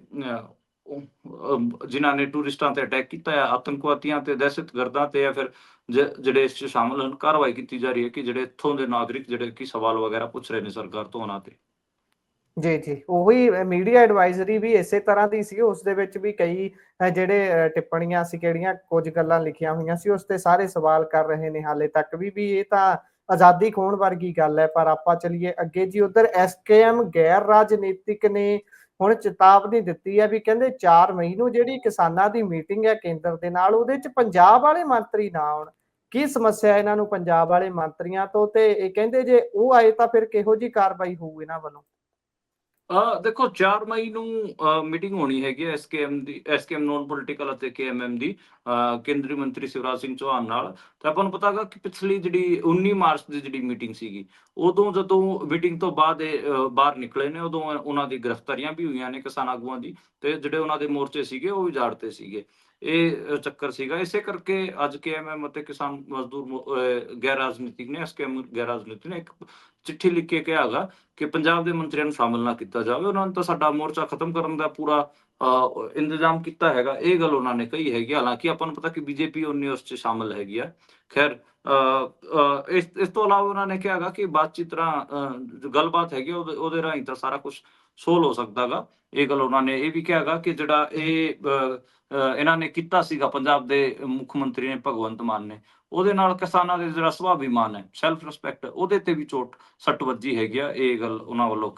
ਜਿਨ੍ਹਾਂ ਨੇ ਟੂਰਿਸਟਾਂ ਤੇ ਅਟੈਕ ਕੀਤਾ ਹੈ, ਆਤੰਕਵਾਦੀਆਂ ਤੇ ਦਹਿਸ਼ਤਗਰਦਾਂ ਤੇ, ਜਾਂ ਫਿਰ ਜਿਹੜੇ ਇਸ 'ਚ ਸ਼ਾਮਲ ਹਨ, ਕਾਰਵਾਈ ਕੀਤੀ ਜਾ ਰਹੀ ਹੈ ਕਿ ਜਿਹੜੇ ਇੱਥੋਂ ਦੇ ਨਾਗਰਿਕ ਜਿਹੜੇ ਕਿ ਸਵਾਲ ਵਗੈਰਾ ਪੁੱਛ ਰਹੇ ਨੇ ਸਰਕਾਰ ਤੋਂ ਉਹਨਾਂ ਤੇ। ਜੀ, ਜੀ, ਉਹੀ ਮੀਡੀਆ ਐਡਵਾਈਜ਼ਰੀ ਵੀ ਇਸੇ ਤਰ੍ਹਾਂ ਦੀ ਸੀ। ਉਸ ਦੇ ਵਿੱਚ ਵੀ ਕਈ ਜਿਹੜੇ ਟਿੱਪਣੀਆਂ ਸੀ, ਕਿਹੜੀਆਂ ਕੁਝ ਗੱਲਾਂ ਲਿਖੀਆਂ ਹੋਈਆਂ ਸੀ, ਉਸ ਤੇ ਸਾਰੇ ਸਵਾਲ ਕਰ ਰਹੇ ਨੇ ਹਾਲੇ ਤੱਕ ਵੀ ਇਹ ਤਾਂ ਆਜ਼ਾਦੀ ਖੋਹਣ ਵਰਗੀ ਗੱਲ ਹੈ। ਪਰ ਆਪਾਂ ਚੱਲੀਏ ਅੱਗੇ ਜੀ। ਉਧਰ SKM ਗੈਰ ਰਾਜਨੀਤਿਕ ਨੇ ਹੁਣ ਚੇਤਾਵਨੀ ਦਿੱਤੀ ਹੈ ਵੀ ਕਹਿੰਦੇ 4 ਮਈ ਨੂੰ ਜਿਹੜੀ ਕਿਸਾਨਾਂ ਦੀ ਮੀਟਿੰਗ ਹੈ ਕੇਂਦਰ ਦੇ ਨਾਲ, ਉਹਦੇ 'ਚ ਪੰਜਾਬ ਵਾਲੇ ਮੰਤਰੀ ਨਾ ਆਉਣ। ਕੀ ਸਮੱਸਿਆ ਇਹਨਾਂ ਨੂੰ ਪੰਜਾਬ ਵਾਲੇ ਮੰਤਰੀਆਂ ਤੋਂ, ਤੇ ਇਹ ਕਹਿੰਦੇ ਜੇ ਉਹ ਆਏ ਤਾਂ ਫਿਰ ਕਿਹੋ ਜਿਹੀ ਕਾਰਵਾਈ ਹੋਊ ਇਹਨਾਂ ਵੱਲੋਂ? ਦੇਖੋ 4 ਮਈ ਨੂੰ ਮੀਟਿੰਗ ਹੋਣੀ ਹੈਗੀ ਹੈ SKM ਨੋਨ ਪੋਲੀਟੀਕਲ ਅਤੇ KMM ਦੀ, ਕੇਂਦਰੀ ਮੰਤਰੀ ਸ਼ਿਵਰਾਜ ਸਿੰਘ ਚੌਹਾਨ ਨਾਲ। ਤੇ ਆਪਾਂ ਨੂੰ ਪਤਾ ਹੈਗਾ ਕਿ ਪਿਛਲੀ ਜਿਹੜੀ 19 ਮਾਰਚ ਦੀ ਜਿਹੜੀ ਮੀਟਿੰਗ ਸੀਗੀ, ਉਦੋਂ ਜਦੋਂ ਮੀਟਿੰਗ ਤੋਂ ਬਾਅਦ ਇਹ ਬਾਹਰ ਨਿਕਲੇ ਨੇ, ਉਦੋਂ ਉਹਨਾਂ ਦੀ ਗ੍ਰਿਫਤਾਰੀਆਂ ਵੀ ਹੋਈਆਂ ਨੇ ਕਿਸਾਨ ਆਗੂਆਂ ਦੀ, ਤੇ ਜਿਹੜੇ ਉਹਨਾਂ ਦੇ ਮੋਰਚੇ ਸੀਗੇ ਉਹ ਵੀ ਉਜਾੜਤੇ ਸੀਗੇ। ਇਹ ਚੱਕਰ ਸੀਗਾ। ਇਸੇ ਕਰਕੇ ਅੱਜ KMM ਅਤੇ ਕਿਸਾਨ ਮਜ਼ਦੂਰ ਗੈਰ ਰਾਜਨੀਤਿਕ ਨੇ, SKM ਗੈਰ ਰਾਜਨੀਤਿਕ ਨੇ, ਇੱਕ ਚਿੱਠੀ ਲਿਖ ਕੇ ਕਿਹਾ ਹੈਗਾ ਕਿ ਪੰਜਾਬ ਦੇ ਮੰਤਰੀਆਂ ਨੂੰ ਸ਼ਾਮਲ ਨਾ ਕੀਤਾ ਜਾਵੇ। ਉਹਨਾਂ ਨੇ ਤਾਂ ਸਾਡਾ ਮੋਰਚਾ ਖਤਮ ਕਰਨ ਦਾ ਪੂਰਾ ਇੰਤਜ਼ਾਮ ਕੀਤਾ ਹੈਗਾ, ਇਹ ਗੱਲ ਉਹਨਾਂ ਨੇ ਕਹੀ ਹੈਗੀ। ਹਾਲਾਂਕਿ ਆਪਾਂ ਨੂੰ ਪਤਾ ਕਿ BJP ਉਨੀ ਉਸ 'ਚ ਸ਼ਾਮਲ ਹੈਗੀ ਆ। ਖੈਰ, ਇਸ ਤੋਂ ਇਲਾਵਾ ਉਹਨਾਂ ਨੇ ਕਿਹਾ ਹੈਗਾ ਕਿ ਬਾਤਚੀਤ ਜੋ ਗੱਲਬਾਤ ਹੈਗੀ ਉਹਦੇ ਰਾਹੀਂ ਤਾਂ ਸਾਰਾ ਕੁਝ ਸੋਲਵ ਹੋ ਸਕਦਾ ਹੈਗਾ। ਇਹ ਗੱਲ ਉਹਨਾਂ ਨੇ ਇਹ ਵੀ ਕਿਹਾ ਹੈਗਾ ਕਿ ਜਿਹੜਾ ਇਹਨਾਂ ਨੇ ਕੀਤਾ ਸੀਗਾ ਪੰਜਾਬ ਦੇ ਮੁੱਖ ਮੰਤਰੀ ਨੇ, ਭਗਵੰਤ ਮਾਨ ਨੇ, ਉਹਦੇ ਨਾਲ ਕਿਸਾਨਾਂ ਦੇ ਜਿਹੜਾ ਸਵਾਭਿਮਾਨ ਹੈ, ਸੈਲਫ ਰਿਸਪੈਕਟ, ਉਹਦੇ ਤੇ ਵੀ ਸੱਟ ਵੱਜੀ ਹੈਗੀ ਆ। ਇਹ ਗੱਲ ਉਹਨਾਂ ਵੱਲੋਂ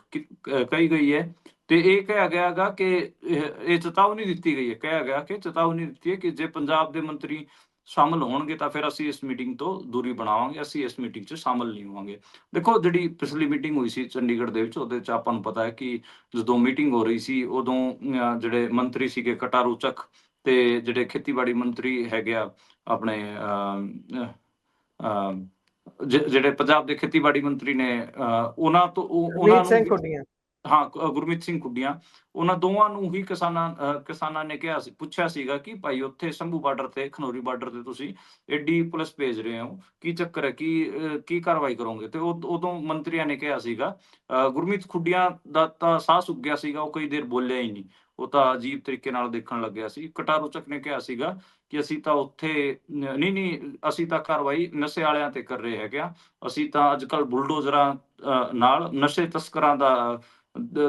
ਕਹੀ ਗਈ ਹੈ ਤੇ ਇਹ ਕਿਹਾ ਗਿਆ ਹੈਗਾ ਕਿ ਇਹ ਚੇਤਾਵਨੀ ਦਿੱਤੀ ਗਈ ਹੈ, ਕਿਹਾ ਗਿਆ ਕਿ ਚੇਤਾਵਨੀ ਦਿੱਤੀ ਹੈ ਕਿ ਜੇ ਪੰਜਾਬ ਦੇ ਮੰਤਰੀ ਸ਼ਾਮਲ ਹੋਣਗੇ ਤਾਂ ਫਿਰ ਅਸੀਂ ਇਸ ਮੀਟਿੰਗ ਤੋਂ ਦੂਰੀ ਬਣਾਵਾਂਗੇ, ਅਸੀਂ ਇਸ ਮੀਟਿੰਗ 'ਚ ਸ਼ਾਮਲ ਨਹੀਂ ਹੋਵਾਂਗੇ। ਦੇਖੋ ਜਿਹੜੀ ਪਿਛਲੀ ਮੀਟਿੰਗ ਹੋਈ ਸੀ ਚੰਡੀਗੜ੍ਹ ਦੇ ਵਿੱਚ, ਉਹਦੇ 'ਚ ਆਪਾਂ ਨੂੰ ਪਤਾ ਹੈ ਕਿ ਜਦੋਂ ਮੀਟਿੰਗ ਹੋ ਰਹੀ ਸੀ ਉਦੋਂ ਜਿਹੜੇ ਮੰਤਰੀ ਸੀਗੇ ਕਟਾਰੂ ਚੱਕ ਤੇ ਜਿਹੜੇ ਖੇਤੀਬਾੜੀ ਮੰਤਰੀ ਹੈਗੇ ਆ ਆਪਣੇ ਜਿਹੜੇ ਪੰਜਾਬ ਦੇ ਖੇਤੀਬਾੜੀ ਮੰਤਰੀ ਨੇ, ਉਹਨਾਂ ਗੁਰਮੀਤ ਸਿੰਘ ਨੂੰ ਖੁੱਡੀਆਂ। ਹਾਂ, ਗੁਰਮੀਤ ਸਿੰਘ ਖੁੱਡੀਆਂ, ਉਹਨਾਂ ਦੋਵਾਂ ਨੂੰ ਹੀ ਕਿਸਾਨਾਂ ਨੇ ਕਿਹਾ ਸੀ, ਪੁੱਛਿਆ ਸੀਗਾ ਕਿ ਭਾਈ ਉੱਥੇ ਸੰਭੂ ਬਾਰਡਰ ਤੇ, ਖਨੌਰੀ ਬਾਰਡਰ ਤੇ ਤੁਸੀਂ ਐਡੀ ਪੁਲਿਸ ਭੇਜ ਰਹੇ ਹੋ, ਕੀ ਚੱਕਰ ਹੈ, ਕੀ ਕਾਰਵਾਈ ਕਰੋਗੇ? ਤੇ ਉਦੋਂ ਮੰਤਰੀਆਂ ਨੇ ਕਿਹਾ ਸੀਗਾ, ਗੁਰਮੀਤ ਖੁੱਡੀਆਂ ਦਾ ਤਾਂ ਸਾਹ ਸੁੱਕ ਗਿਆ ਸੀਗਾ, ਉਹ ਕਈ ਦੇਰ ਬੋਲਿਆ ਹੀ ਨਹੀਂ, ਉਹ ਤਾਂ ਅਜੀਬ ਤਰੀਕੇ ਨਾਲ ਦੇਖਣ ਲੱਗਿਆ ਸੀ। ਕਟਾਰੂ ਚੱਕ ਨੇ ਕਿਹਾ ਸੀਗਾ ਕਿ ਅਸੀਂ ਤਾਂ ਉੱਥੇ ਨਹੀਂ, ਅਸੀਂ ਤਾਂ ਕਾਰਵਾਈ ਨਸ਼ੇ ਵਾਲਿਆਂ ਤੇ ਕਰ ਰਹੇ ਹੈਗੇ ਆ, ਅਸੀਂ ਤਾਂ ਅੱਜ ਕੱਲ੍ਹ ਬੁਲਡੋਜ਼ਰਾਂ ਨਾਲ ਨਸ਼ੇ ਤਸਕਰਾਂ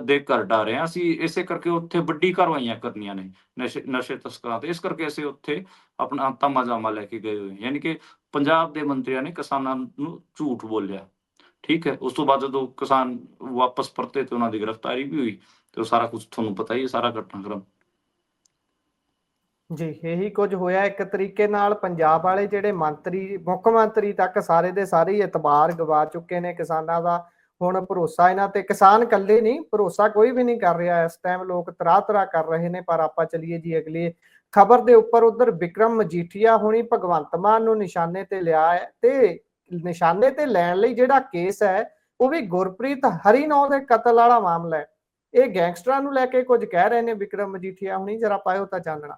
ਦੇ ਘਰ ਢਾ ਰਹੇ ਹਾਂ, ਅਸੀਂ ਇਸੇ ਕਰਕੇ ਉੱਥੇ ਵੱਡੀ ਕਾਰਵਾਈਆਂ ਕਰਨੀਆਂ ਨੇ ਨਸ਼ੇ ਤਸਕਰਾਂ ਤੇ, ਇਸ ਕਰਕੇ ਅਸੀਂ ਉੱਥੇ ਆਪਣਾ ਤਾਮਾ ਲੈ ਕੇ ਗਏ ਹੋਏ। ਯਾਨੀ ਕਿ ਪੰਜਾਬ ਦੇ ਮੰਤਰੀਆਂ ਨੇ ਕਿਸਾਨਾਂ ਨੂੰ ਝੂਠ ਬੋਲਿਆ। ਠੀਕ ਹੈ। ਉਸ ਤੋਂ ਬਾਅਦ ਜਦੋਂ ਕਿਸਾਨ ਵਾਪਸ ਪਰਤੇ ਤੇ ਉਹਨਾਂ ਦੀ ਗ੍ਰਿਫਤਾਰੀ ਵੀ ਹੋਈ ਤੇ ਉਹ ਸਾਰਾ ਕੁਝ ਤੁਹਾਨੂੰ ਪਤਾ ਹੀ ਹੈ, ਸਾਰਾ ਘਟਨਾਕ੍ਰਮ। ਜੀ, ਇਹੀ ਕੁਝ ਹੋਇਆ ਇੱਕ ਤਰੀਕੇ ਨਾਲ। ਪੰਜਾਬ ਵਾਲੇ ਜਿਹੜੇ ਮੰਤਰੀ, ਮੁੱਖ ਮੰਤਰੀ ਤੱਕ ਸਾਰੇ ਦੇ ਸਾਰੇ ਹੀ ਇਤਬਾਰ ਗਵਾ ਚੁੱਕੇ ਨੇ ਕਿਸਾਨਾਂ ਦਾ। ਹੁਣ ਭਰੋਸਾ ਇਹਨਾਂ ਤੇ, ਕਿਸਾਨ ਇਕੱਲੇ ਨਹੀਂ, ਭਰੋਸਾ ਕੋਈ ਵੀ ਨਹੀਂ ਕਰ ਰਿਹਾ ਇਸ ਟਾਈਮ। ਲੋਕ ਤਰਾਹ ਕਰ ਰਹੇ ਨੇ। ਪਰ ਆਪਾਂ ਚੱਲੀਏ ਜੀ ਅਗਲੀ ਖਬਰ ਦੇ ਉੱਪਰ। ਉਧਰ ਵਿਕਰਮ ਮਜੀਠੀਆ ਹੁਣੀ ਭਗਵੰਤ ਮਾਨ ਨੂੰ ਨਿਸ਼ਾਨੇ ਤੇ ਲਿਆ ਹੈ ਤੇ ਨਿਸ਼ਾਨੇ ਤੇ ਲੈਣ ਲਈ ਜਿਹੜਾ ਕੇਸ ਹੈ ਉਹ ਵੀ ਗੁਰਪ੍ਰੀਤ ਹਰੀਨੌ ਦੇ ਕਤਲ ਵਾਲਾ ਮਾਮਲਾ ਹੈ। ਇਹ ਗੈਂਗਸਟਰਾਂ ਨੂੰ ਲੈ ਕੇ ਕੁਝ ਕਹਿ ਰਹੇ ਨੇ ਵਿਕਰਮ ਮਜੀਠੀਆ ਹੁਣੀ, ਜਰਾ ਪਾਇਓ ਤਾਂ ਚਾਨਣਾ।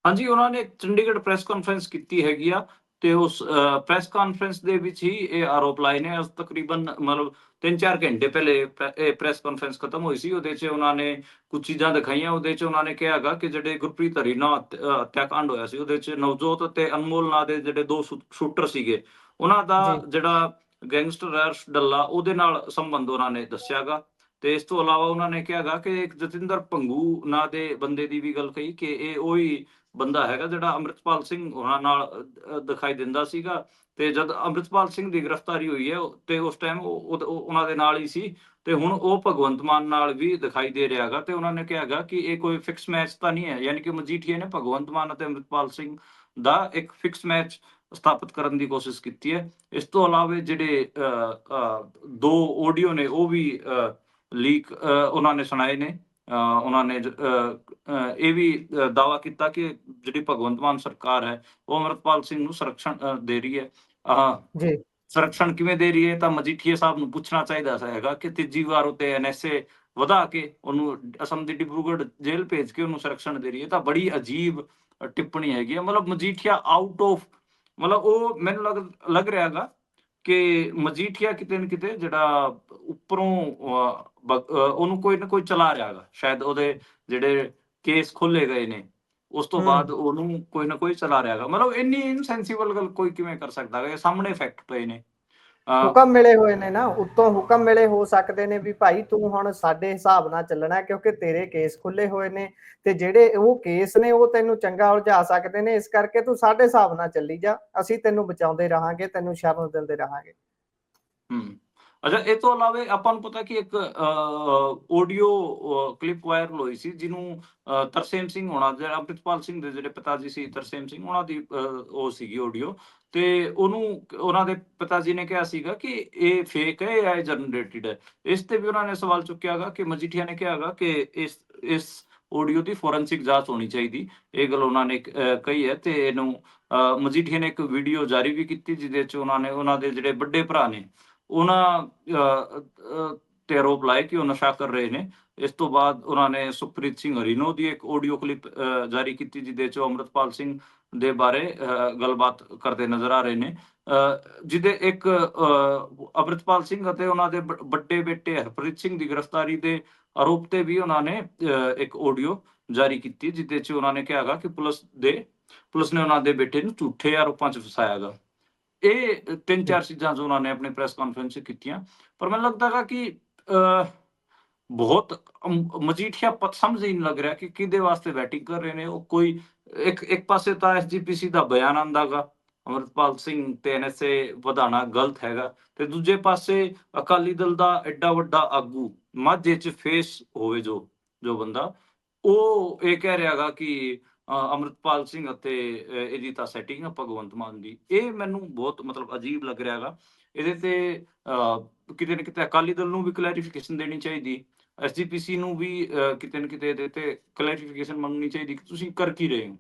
ਹਾਂਜੀ, ਉਹਨਾਂ ਨੇ ਚੰਡੀਗੜ੍ਹ ਪ੍ਰੈਸ ਕਾਨਫਰੰਸ ਕੀਤੀ ਹੈਗੀ ਆ ਤੇ ਉਸ ਪ੍ਰੈਸ ਕਾਨਫਰੰਸ ਦੇ ਵਿੱਚ ਹੀ ਇਹ ਆਰੋਪ ਲਾਏ ਨੇ। ਅੱਜ ਤਕਰੀਬਨ ਮਤਲਬ 3-4 ਘੰਟੇ ਪਹਿਲੇ ਇਹ ਪ੍ਰੈਸ ਕਾਨਫਰੰਸ ਖਤਮ ਹੋਈ ਸੀ। ਉਹਦੇ 'ਚ ਉਹਨਾਂ ਨੇ ਕੁਝ ਚੀਜ਼ਾਂ ਦਿਖਾਈਆਂ। ਉਹਦੇ 'ਚ ਉਹਨਾਂ ਨੇ ਕਿਹਾ ਹੈਗਾ ਕਿ ਜਿਹੜੇ ਗੁਰਪ੍ਰੀਤ ਹਰੀਨਾ ਹੱਤਿਆਕਾਂਡ ਹੋਇਆ ਸੀ, ਉਹਦੇ 'ਚ ਨਵਜੋਤ ਅਤੇ ਅਨਮੋਲ ਨਾਂ ਦੇ ਜਿਹੜੇ 2 ਸ਼ੂਟਰ ਸੀਗੇ, ਉਹਨਾਂ ਦਾ ਜੀ ਜਿਹੜਾ ਗੈਂਗਸਟਰ ਅਰਸ਼ ਡੱਲਾ ਉਹਦੇ ਨਾਲ ਸੰਬੰਧ ਉਹਨਾਂ ਨੇ ਦੱਸਿਆ ਗਾ। ਤੇ ਇਸ ਤੋਂ ਇਲਾਵਾ ਉਹਨਾਂ ਨੇ ਕਿਹਾ ਗਾ ਕਿ ਇੱਕ ਜਤਿੰਦਰ ਭੰਗੂ ਨਾਂ ਦੇ ਬੰਦੇ ਦੀ ਵੀ ਗੱਲ ਕਹੀ ਕਿ ਇਹ ਉਹੀ ਬੰਦਾ ਹੈਗਾ ਜਿਹੜਾ ਅੰਮ੍ਰਿਤਪਾਲ ਸਿੰਘ ਹੋਰਾਂ ਨਾਲ ਦਿਖਾਈ ਦਿੰਦਾ ਸੀਗਾ। ਤੇ ਜਦ ਅੰਮ੍ਰਿਤਪਾਲ ਸਿੰਘ ਦੀ ਗ੍ਰਿਫਤਾਰੀ ਹੋਈ ਹੈ ਤੇ ਉਸ ਟਾਈਮ ਉਹਨਾਂ ਦੇ ਨਾਲ ਹੀ ਸੀ, ਤੇ ਹੁਣ ਉਹ ਭਗਵੰਤ ਮਾਨ ਨਾਲ ਵੀ ਦਿਖਾਈ ਦੇ ਰਿਹਾ ਹੈਗਾ। ਤੇ ਉਹਨਾਂ ਨੇ ਕਿਹਾ ਹੈਗਾ ਕਿ ਇਹ ਕੋਈ ਫਿਕਸ ਮੈਚ ਤਾਂ ਨਹੀਂ ਹੈ, ਯਾਨੀ ਕਿ ਮਜੀਠੀਆ ਨੇ ਭਗਵੰਤ ਮਾਨ ਅਤੇ ਅੰਮ੍ਰਿਤਪਾਲ ਸਿੰਘ ਦਾ ਇੱਕ ਫਿਕਸ ਮੈਚ ਸਥਾਪਿਤ ਕਰਨ ਦੀ ਕੋਸ਼ਿਸ਼ ਕੀਤੀ ਹੈ। ਇਸ ਤੋਂ ਇਲਾਵਾ ਜਿਹੜੇ 2 ਆਡੀਓ ਨੇ ਉਹ ਵੀ ਲੀਕ ਉਹਨਾਂ ਨੇ ਸੁਣਾਏ ਨੇ। ਉਹਨਾਂ ਨੇ ਇਹ ਵੀ ਦਾਅਵਾ ਕੀਤਾ ਕਿ ਜਿਹੜੀ ਭਗਵੰਤ ਮਾਨ ਸਰਕਾਰ ਹੈ ਉਹ ਅੰਮ੍ਰਿਤਪਾਲ ਸਿੰਘ ਨੂੰ ਸੰਰਕਸ਼ਣ ਦੇ ਰਹੀ ਹੈ। ਜੀ ਸੰਰਕਸ਼ਣ ਕਿਵੇਂ ਦੇ ਰਹੀ ਹੈ ਤਾਂ ਮਜੀਠੀਆ ਸਾਹਿਬ ਨੂੰ ਪੁੱਛਣਾ ਚਾਹੀਦਾ ਹੈਗਾ ਕਿ ਤੀਜੀ ਵਾਰ ਉੱਤੇ NSA ਵਧਾ ਕੇ ਉਹਨੂੰ ਅਸਮ ਦੀ ਡਿਬਰੂਗੜ੍ਹ ਜੇਲ੍ਹ ਭੇਜ ਕੇ ਉਹਨੂੰ ਸੰਰਕਸ਼ਣ ਦੇ ਰਹੀ ਹੈ। ਤਾਂ ਬੜੀ ਅਜੀਬ ਟਿੱਪਣੀ ਹੈਗੀ ਹੈ। ਮਤਲਬ ਮਜੀਠੀਆ ਆਊਟ ਆਫ, ਮਤਲਬ ਉਹ ਮੈਨੂੰ ਲੱਗ ਰਿਹਾ ਹੈਗਾ ਕਿ ਮਜੀਠੀਆ ਕਿਤੇ ਨਾ ਕਿਤੇ ਜਿਹੜਾ ਉੱਪਰੋਂ ਉਹਨੂੰ ਕੋਈ ਨਾ ਕੋਈ ਚਲਾ ਰਿਹਾ ਹੈਗਾ। ਸ਼ਾਇਦ ਉਹਦੇ ਜਿਹੜੇ ਕੇਸ ਖੋਲੇ ਗਏ ਨੇ ਉਸ ਤੋਂ ਬਾਅਦ ਉਹਨੂੰ ਕੋਈ ਨਾ ਕੋਈ ਚਲਾ ਰਿਹਾ ਹੈਗਾ। ਮਤਲਬ ਇੰਨੀ ਇਨਸੈਂਸੀਬਲ ਗੱਲ ਕੋਈ ਕਿਵੇਂ ਕਰ ਸਕਦਾ ਹੈਗਾ? ਸਾਹਮਣੇ ਫੈਕਟ ਪਏ ਨੇ। ਹੁਕਮ ਮਿਲੇ ਹੋਏ ਨੇ ਨਾ, ਉੱਤੋਂ ਹੁਕਮ ਮਿਲੇ ਹੋ ਸਕਦੇ ਨੇ ਵੀ ਭਾਈ ਤੂੰ ਹੁਣ ਸਾਡੇ ਹਿਸਾਬ ਨਾਲ ਚੱਲਣਾ, ਕਿਉਂਕਿ ਤੇਰੇ ਕੇਸ ਖੁੱਲੇ ਹੋਏ ਨੇ ਤੇ ਜਿਹੜੇ ਉਹ ਕੇਸ ਨੇ ਉਹ ਤੈਨੂੰ ਚੰਗਾ ਉਲਝਾ ਸਕਦੇ ਨੇ। ਇਸ ਕਰਕੇ ਤੂੰ ਸਾਡੇ ਹਿਸਾਬ ਨਾਲ ਚੱਲੀ ਜਾ, ਅਸੀਂ ਤੈਨੂੰ ਬਚਾਉਂਦੇ ਰਹਾਂਗੇ, ਤੈਨੂੰ ਸ਼ਰਨ ਦਿੰਦੇ ਰਹਾਂਗੇ। ਅੱਛਾ, ਇਹ ਤੋਂ ਇਲਾਵਾ ਆਪਾਂ ਨੂੰ ਪਤਾ ਕਿ ਇੱਕ ਆਡੀਓ ਕਲਿੱਪ ਵਾਇਰਲ ਹੋਈ ਸੀ ਜਿਹਨੂੰ ਤਰਸੇਮ ਸਿੰਘ ਹੋਣਾ, ਜਿਹੜਾ ਅੰਮ੍ਰਿਤਪਾਲ ਸਿੰਘ ਦੇ ਜਿਹੜੇ ਪਿਤਾ ਜੀ ਸੀ ਤਰਸੇਮ ਸਿੰਘ, ਉਹਨਾਂ ਦੀ ਉਹ ਸੀਗੀ ਆਡੀਓ। ਤੇ ਉਹਨੂੰ ਉਹਨਾਂ ਦੇ ਪਿਤਾ ਜੀ ਨੇ ਕਿਹਾ ਸੀਗਾ ਕਿ ਇਹ ਫੇਕ ਹੈ, AI ਜਨਰੇਟਿਡ ਹੈ। ਇਸ ਤੇ ਵੀ ਉਹਨਾਂ ਨੇ ਸਵਾਲ ਚੁੱਕਿਆ ਹੈਗਾ ਕਿ ਮਜੀਠੀਆ ਨੇ ਕਿਹਾ ਹੈਗਾ ਕਿ ਇਸ ਆਡੀਓ ਦੀ ਫੋਰੈਂਸਿਕ ਜਾਂਚ ਹੋਣੀ ਚਾਹੀਦੀ, ਇਹ ਗੱਲ ਉਹਨਾਂ ਨੇ ਕਹੀ ਹੈ। ਤੇ ਇਹਨੂੰ ਮਜੀਠੀਆ ਨੇ ਇੱਕ ਵੀਡੀਓ ਜਾਰੀ ਵੀ ਕੀਤੀ ਜਿਹਦੇ 'ਚ ਉਹਨਾਂ ਨੇ ਉਹਨਾਂ ਦੇ ਜਿਹੜੇ ਵੱਡੇ ਭਰਾ ਨੇ ਉਹਨਾਂ ਤੇ ਆਰੋਪ ਲਾਏ ਕਿ ਉਹ ਨਸ਼ਾ ਕਰ ਰਹੇ ਨੇ। ਇਸ ਤੋਂ ਬਾਅਦ ਉਹਨਾਂ ਨੇ ਸੁਖਪ੍ਰੀਤ ਸਿੰਘ ਹਰੀਨੋ ਦੀ ਇੱਕ ਆਡੀਓ ਕਲਿੱਪ ਜਾਰੀ ਕੀਤੀ ਜਿਹਦੇ 'ਚ ਅੰਮ੍ਰਿਤਪਾਲ ਸਿੰਘ ਦੇ ਬਾਰੇ ਗੱਲਬਾਤ ਕਰਦੇ ਨਜ਼ਰ ਆ ਰਹੇ ਨੇ, ਜਿਹਦੇ ਇੱਕ ਅੰਮ੍ਰਿਤਪਾਲ ਸਿੰਘ ਅਤੇ ਉਹਨਾਂ ਦੇ ਵੱਡੇ ਬੇਟੇ ਹਰਪ੍ਰੀਤ ਸਿੰਘ ਦੀ ਗ੍ਰਿਫਤਾਰੀ ਦੇ ਆਰੋਪ ਤੇ ਵੀ ਉਹਨਾਂ ਨੇ ਇੱਕ ਆਡੀਓ ਜਾਰੀ ਕੀਤੀ ਜਿਹਦੇ 'ਚ ਉਹਨਾਂ ਨੇ ਕਿਹਾ ਹੈਗਾ ਕਿ ਪੁਲਿਸ ਨੇ ਉਹਨਾਂ ਦੇ ਬੇਟੇ ਨੂੰ ਝੂਠੇ ਆਰੋਪਾਂ 'ਚ ਫਸਾਇਆ ਹੈਗਾ। ਇਹ 3-4 ਚੀਜ਼ਾਂ ਜੋ ਉਹਨਾਂ ਨੇ ਆਪਣੀ ਪ੍ਰੈਸ ਕਾਨਫਰੰਸ 'ਚ ਕੀਤੀਆਂ। ਪਰ ਮੈਨੂੰ ਲੱਗਦਾ ਹੈਗਾ ਕਿ ਬਹੁਤ ਮਜੀਠੀਆ ਸਮਝ ਹੀ ਨਹੀਂ ਲੱਗ ਰਿਹਾ ਕਿ ਕਿਹਦੇ ਵਾਸਤੇ ਵੈਟਿੰਗ ਕਰ ਰਹੇ ਨੇ ਉਹ। ਕੋਈ ਇੱਕ ਪਾਸੇ ਤਾਂ SGPC ਦਾ ਬਿਆਨ ਆਉਂਦਾ ਗਾ ਅਮਰਪਾਲ ਸਿੰਘ ਤੇ NSA ਵਧਾਣਾ ਗਲਤ ਹੈਗਾ, ਤੇ ਦੂਜੇ ਪਾਸੇ ਅਕਾਲੀ ਦਲ ਦਾ ਐਡਾ ਵੱਡਾ ਆਗੂ ਮਾਝੇ 'ਚ ਫੇਸ ਹੋਵੇ ਜੋ ਬੰਦਾ, ਉਹ ਇਹ ਕਹਿ ਰਿਹਾ ਹੈਗਾ ਕਿ ਅੰਮ੍ਰਿਤਪਾਲ ਸਿੰਘ ਅਤੇ ਇਹਦੀ ਤਾਂ ਸੈਟਿੰਗ ਆ ਭਗਵੰਤ ਮਾਨ ਦੀ। ਇਹ ਮੈਨੂੰ ਬਹੁਤ ਮਤਲਬ ਅਜੀਬ ਲੱਗ ਰਿਹਾ ਹੈਗਾ। ਇਹਦੇ ਤੇ ਕਿਤੇ ਨਾ ਕਿਤੇ ਅਕਾਲੀ ਦਲ ਨੂੰ ਵੀ ਕਲੈਰੀਫਿਕੇਸ਼ਨ ਦੇਣੀ ਚਾਹੀਦੀ, SGPC ਨੂੰ ਵੀ ਕਿਤੇ ਨਾ ਕਿਤੇ ਇਹਦੇ ਤੇ ਕਲੈਰੀਫਿਕੇਸ਼ਨ ਮੰਗਣੀ ਚਾਹੀਦੀ ਕਿ ਤੁਸੀਂ ਕਰ ਕੀ ਰਹੇ ਹੋ।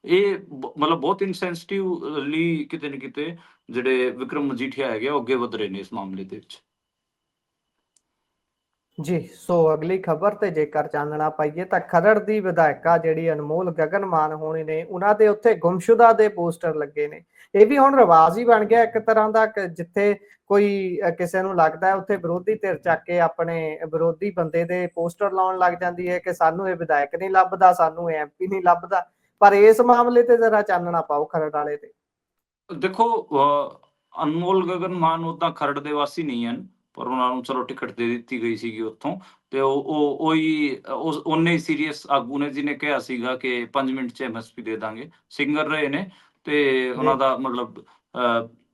ਇਹ ਮਤਲਬ ਬਹੁਤ ਇਨਸੈਂਸਿਟਿਵਲੀ ਕਿਤੇ ਨਾ ਕਿਤੇ ਜਿਹੜੇ ਵਿਕਰਮ ਮਜੀਠੀਆ ਹੈਗੇ ਉਹ ਅੱਗੇ ਵਧ ਰਹੇ ਨੇ ਇਸ ਮਾਮਲੇ ਦੇ ਵਿੱਚ। ਜੀ, ਸੋ ਅਗਲੀ ਖਬਰ ਤੇ ਜੇਕਰ ਚਾਨਣਾ ਪਾਈਏ ਤਾਂ ਖਰੜ ਦੀ ਵਿਧਾਇਕਾ ਜਿਹੜੀ ਅਨਮੋਲ ਗਗਨ ਮਾਨ ਹੋਣੀ ਨੇ, ਉਹਨਾਂ ਦੇ ਉੱਥੇ ਗੁੰਮਸ਼ੁਦਾ ਦੇ ਪੋਸਟਰ ਲੱਗੇ ਨੇ। ਇਹ ਵੀ ਹੁਣ ਰਿਵਾਜ ਹੀ ਬਣ ਗਿਆ ਇੱਕ ਤਰ੍ਹਾਂ ਦਾ, ਜਿੱਥੇ ਕੋਈ ਕਿਸੇ ਨੂੰ ਲੱਗਦਾ ਉੱਥੇ ਵਿਰੋਧੀ ਧਿਰ ਚੱਕ ਕੇ ਆਪਣੇ ਵਿਰੋਧੀ ਬੰਦੇ ਦੇ ਪੋਸਟਰ ਲਾਉਣ ਲੱਗ ਜਾਂਦੀ ਹੈ ਕਿ ਸਾਨੂੰ ਇਹ ਵਿਧਾਇਕ ਨਹੀਂ ਲੱਭਦਾ, ਸਾਨੂੰ ਇਹ MP ਨਹੀਂ ਲੱਭਦਾ। ਪਰ ਇਸ ਮਾਮਲੇ ਤੇ ਜ਼ਰਾ ਚਾਨਣਾ ਪਾਓ ਖਰੜ ਵਾਲੇ ਤੇ। ਦੇਖੋ, ਅਨਮੋਲ ਗਗਨ ਮਾਨ ਉਦਾਂ ਖਰੜ ਦੇ ਵਾਸੀ ਨਹੀਂ ਹਨ, ਪਰ ਉਹਨਾਂ ਨੂੰ ਚਲੋ ਟਿਕਟ ਦੇ ਦਿੱਤੀ ਗਈ ਸੀਗੀ ਉੱਥੋਂ। ਤੇ ਉਹੀ ਉਹਨੇ ਹੀ ਸੀਰੀਅਸ ਆਗੂ ਨੇ ਜਿਹਨੇ ਕਿਹਾ ਸੀਗਾ ਕਿ 5 ਮਿੰਟ 'ਚ MSP ਦੇ ਦਾਂਗੇ। ਸਿੰਗਰ ਰਹੇ ਨੇ ਤੇ ਉਹਨਾਂ ਦਾ ਮਤਲਬ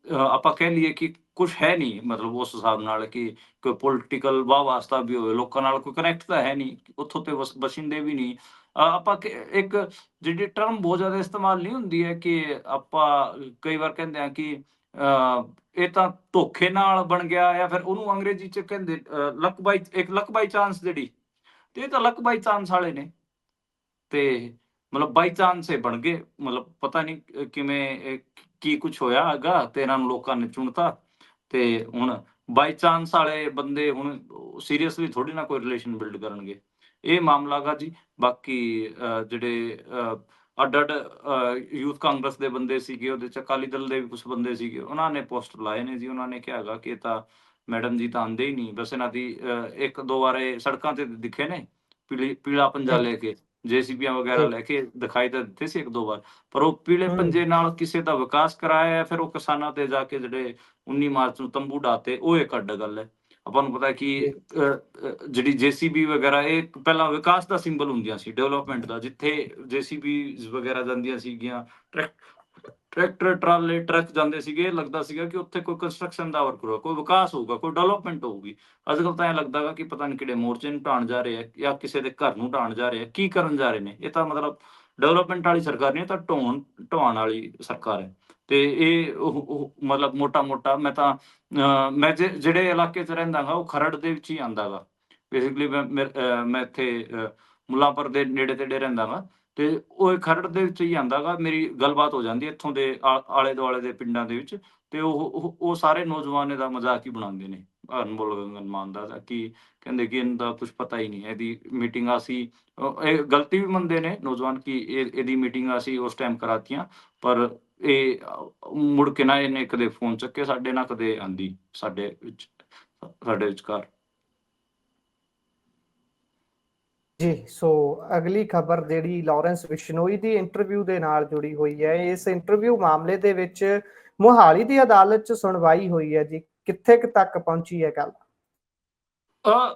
ਆਪਾਂ ਕਹਿ ਲਈਏ ਕਿ ਕੁਛ ਹੈ ਨਹੀਂ, ਮਤਲਬ ਉਸ ਹਿਸਾਬ ਨਾਲ ਕਿ ਕੋਈ ਪੋਲੀਟੀਕਲ ਵਾਹ ਵਾਸਤਾ ਵੀ ਹੋਵੇ, ਲੋਕਾਂ ਨਾਲ ਕੋਈ ਕਨੈਕਟ ਤਾਂ ਹੈ ਨਹੀਂ, ਉੱਥੋਂ ਤੇ ਵਸਿੰਦੇ ਵੀ ਨਹੀਂ। ਆਪਾਂ ਇੱਕ ਜਿਹੜੀ ਟਰਮ ਬਹੁਤ ਜ਼ਿਆਦਾ ਇਸਤੇਮਾਲ ਨਹੀਂ ਹੁੰਦੀ ਹੈ ਕਿ ਆਪਾਂ ਕਈ ਵਾਰ ਕਹਿੰਦੇ ਆ ਕਿ ਇਹ ਤਾਂ ਧੋਖੇ ਨਾਲ ਬਣ ਗਿਆ, ਜਾਂ ਫਿਰ ਉਹਨੂੰ ਅੰਗਰੇਜ਼ੀ 'ਚ ਕਹਿੰਦੇ ਲੱਕ ਬਾਈ ਚਾਂਸ ਜਿਹੜੀ, ਤੇ ਇਹ ਤਾਂ ਲੱਕ ਬਾਈ ਚਾਂਸ ਵਾਲੇ ਨੇ। ਤੇ ਮਤਲਬ ਬਾਈ ਚਾਂਸ ਇਹ ਬਣ ਗਏ, ਮਤਲਬ ਪਤਾ ਨਹੀਂ ਕਿਵੇਂ ਕੀ ਕੁਛ ਹੋਇਆ ਹੈਗਾ ਤੇ ਇਹਨਾਂ ਨੂੰ ਲੋਕਾਂ ਨੇ ਚੁਣਤਾ। ਤੇ ਹੁਣ ਬਾਈ ਚਾਂਸ ਵਾਲੇ ਬੰਦੇ ਹੁਣ ਸੀਰੀਅਸਲੀ ਥੋੜੀ ਨਾ ਕੋਈ ਰਿਲੇਸ਼ਨ ਬਿਲਡ ਕਰਨਗੇ। ਇਹ ਮਾਮਲਾ ਗਾ ਜੀ। ਬਾਕੀ ਜਿਹੜੇ ਅੱਡ ਅੱਡ ਯੂਥ ਕਾਂਗਰਸ ਦੇ ਬੰਦੇ ਸੀਗੇ, ਉਹਦੇ ਚ ਅਕਾਲੀ ਦਲ ਦੇ ਵੀ ਕੁਝ ਬੰਦੇ ਸੀਗੇ, ਉਹਨਾਂ ਨੇ ਪੋਸਟਰ ਲਾਏ ਨੇ ਜੀ। ਉਹਨਾਂ ਨੇ ਕਿਹਾ ਹੈਗਾ ਕਿ ਇਹ ਤਾਂ ਮੈਡਮ ਜੀ ਤਾਂ ਆਉਂਦੇ ਹੀ ਨਹੀਂ, ਬਸ ਇਹਨਾਂ ਦੀ ਇੱਕ ਦੋ ਵਾਰ ਇਹ ਸੜਕਾਂ ਤੇ ਦਿਖੇ ਨੇ, ਪੀਲਾ ਪੰਜਾ ਜੀ। ਲੈ ਕੇ, ਜੇਸੀਬੀਆਂ ਵਗੈਰਾ ਜੀ। ਲੈ ਕੇ ਦਿਖਾਈ ਤਾਂ ਦਿੱਤੇ ਸੀ ਇੱਕ ਦੋ ਵਾਰ, ਪਰ ਉਹ ਪੀਲੇ ਪੰਜੇ ਨਾਲ ਕਿਸੇ ਦਾ ਵਿਕਾਸ ਕਰਾਇਆ ਹੈ, ਫਿਰ ਉਹ ਕਿਸਾਨਾਂ ਤੇ ਜਾ ਕੇ ਜਿਹੜੇ 19 ਮਾਰਚ ਨੂੰ ਤੰਬੂ ਡਾਤੇ, ਉਹ ਇੱਕ ਅੱਡ ਗੱਲ ਹੈ। ਆਪਾਂ ਨੂੰ ਪਤਾ ਕਿ ਜੀ। ਜਿਹੜੀ ਜੇਸੀਬੀ ਵਗੈਰਾ ਇਹ ਪਹਿਲਾਂ ਵਿਕਾਸ ਦਾ ਸਿੰਬਲ ਹੁੰਦੀਆਂ ਸੀ, ਡਿਵੈਲਪਮੈਂਟ ਦਾ, ਜਿੱਥੇ ਜੇਸੀਬੀ ਵਗੈਰਾ ਜਾਂਦੀਆਂ ਸੀਗੀਆਂ, ਟਰੈਕਟਰ ਟਰਾਲੇ ਟਰੱਕ ਜਾਂਦੇ ਸੀਗੇ, ਲੱਗਦਾ ਸੀਗਾ ਕਿ ਉੱਥੇ ਕੋਈ ਕੰਸਟਰਕਸ਼ਨ ਦਾ ਵਰਕ ਹੋਊਗਾ, ਕੋਈ ਵਿਕਾਸ ਹੋਊਗਾ, ਕੋਈ ਡਿਵੈਲਪਮੈਂਟ ਹੋਊਗੀ। ਅੱਜ ਕੱਲ ਤਾਂ ਐਂ ਲੱਗਦਾ ਗਾ ਕਿ ਪਤਾ ਨਹੀਂ ਕਿਹੜੇ ਮੋਰਚੇ ਨੂੰ ਢਾਣ ਜਾ ਰਹੇ ਆ ਜਾਂ ਕਿਸੇ ਦੇ ਘਰ ਨੂੰ ਢਾਣ ਜਾ ਰਹੇ ਆ, ਕੀ ਕਰਨ ਜਾ ਰਹੇ ਨੇ। ਇਹ ਤਾਂ ਮਤਲਬ ਡਿਵੈਲਪਮੈਂਟ ਵਾਲੀ ਸਰਕਾਰ ਨਹੀਂ, ਇਹ ਤਾਂ ਢਾਉਣ ਵਾਲੀ ਸਰਕਾਰ ਹੈ। ਤੇ ਇਹ ਮਤਲਬ ਮੋਟਾ ਮੋਟਾ ਮੈਂ ਤਾਂ ਮੈਂ ਜਿਹੜੇ ਇਲਾਕੇ 'ਚ ਰਹਿੰਦਾ ਗਾ ਉਹ ਖਰੜ ਦੇ ਵਿੱਚ ਹੀ ਆਉਂਦਾ ਗਾ। ਬੇਸਿਕਲੀ ਮੈਂ ਇੱਥੇ ਮੁੱਲਾਂਪੁਰ ਦੇ ਨੇੜੇ ਤੇੜੇ ਰਹਿੰਦਾ ਗਾ, ਤੇ ਉਹ ਖਰੜ ਦੇ ਵਿੱਚ ਹੀ ਆਉਂਦਾ ਗਾ। ਮੇਰੀ ਗੱਲਬਾਤ ਹੋ ਜਾਂਦੀ ਇੱਥੋਂ ਦੇ ਆਲੇ ਦੁਆਲੇ ਦੇ ਪਿੰਡਾਂ ਦੇ ਵਿੱਚ, ਤੇ ਉਹ ਸਾਰੇ ਨੌਜਵਾਨ ਇਹਦਾ ਮਜ਼ਾਕ ਹੀ ਬਣਾਉਂਦੇ ਨੇ, ਅਨਮੋਲ ਗਗਨ ਮਾਨ ਦਾ, ਕਿ ਕਹਿੰਦੇ ਕਿ ਇਹਨੂੰ ਤਾਂ ਕੁਛ ਪਤਾ ਹੀ ਨਹੀਂ, ਇਹਦੀ ਮੀਟਿੰਗ ਅਸੀਂ ਇਹ ਗਲਤੀ ਵੀ ਮੰਨਦੇ ਨੇ ਨੌਜਵਾਨ ਕਿ ਇਹਦੀ ਮੀਟਿੰਗ ਅਸੀਂ ਉਸ ਟਾਈਮ ਕਰਾਤੀਆਂ, ਪਰ ਇਹ ਮੁੜ ਕੇ ਨਾ ਇਹਨੇ ਕਦੇ ਫੋਨ ਚੱਕੇ ਸਾਡੇ, ਨਾ ਕਦੇ ਆਂਦੀ ਸਾਡੇ ਵਿਚਕਾਰ। ਜੀ, ਸੋ ਅਗਲੀ ਖਬਰ ਜਿਹੜੀ ਲਾਰੈਂਸ ਬਿਸ਼ਨੋਈ ਦੀ ਇੰਟਰਵਿਊ ਦੇ ਨਾਲ ਜੁੜੀ ਹੋਈ ਹੈ। ਇਸ ਇੰਟਰਵਿਊ ਮਾਮਲੇ ਦੇ ਵਿੱਚ ਮੁਹਾਲੀ ਦੀ ਅਦਾਲਤ 'ਚ ਸੁਣਵਾਈ ਹੋਈ ਹੈ ਜੀ, ਕਿੱਥੇ ਕੁ ਤੱਕ ਪਹੁੰਚੀ ਹੈ ਗੱਲ?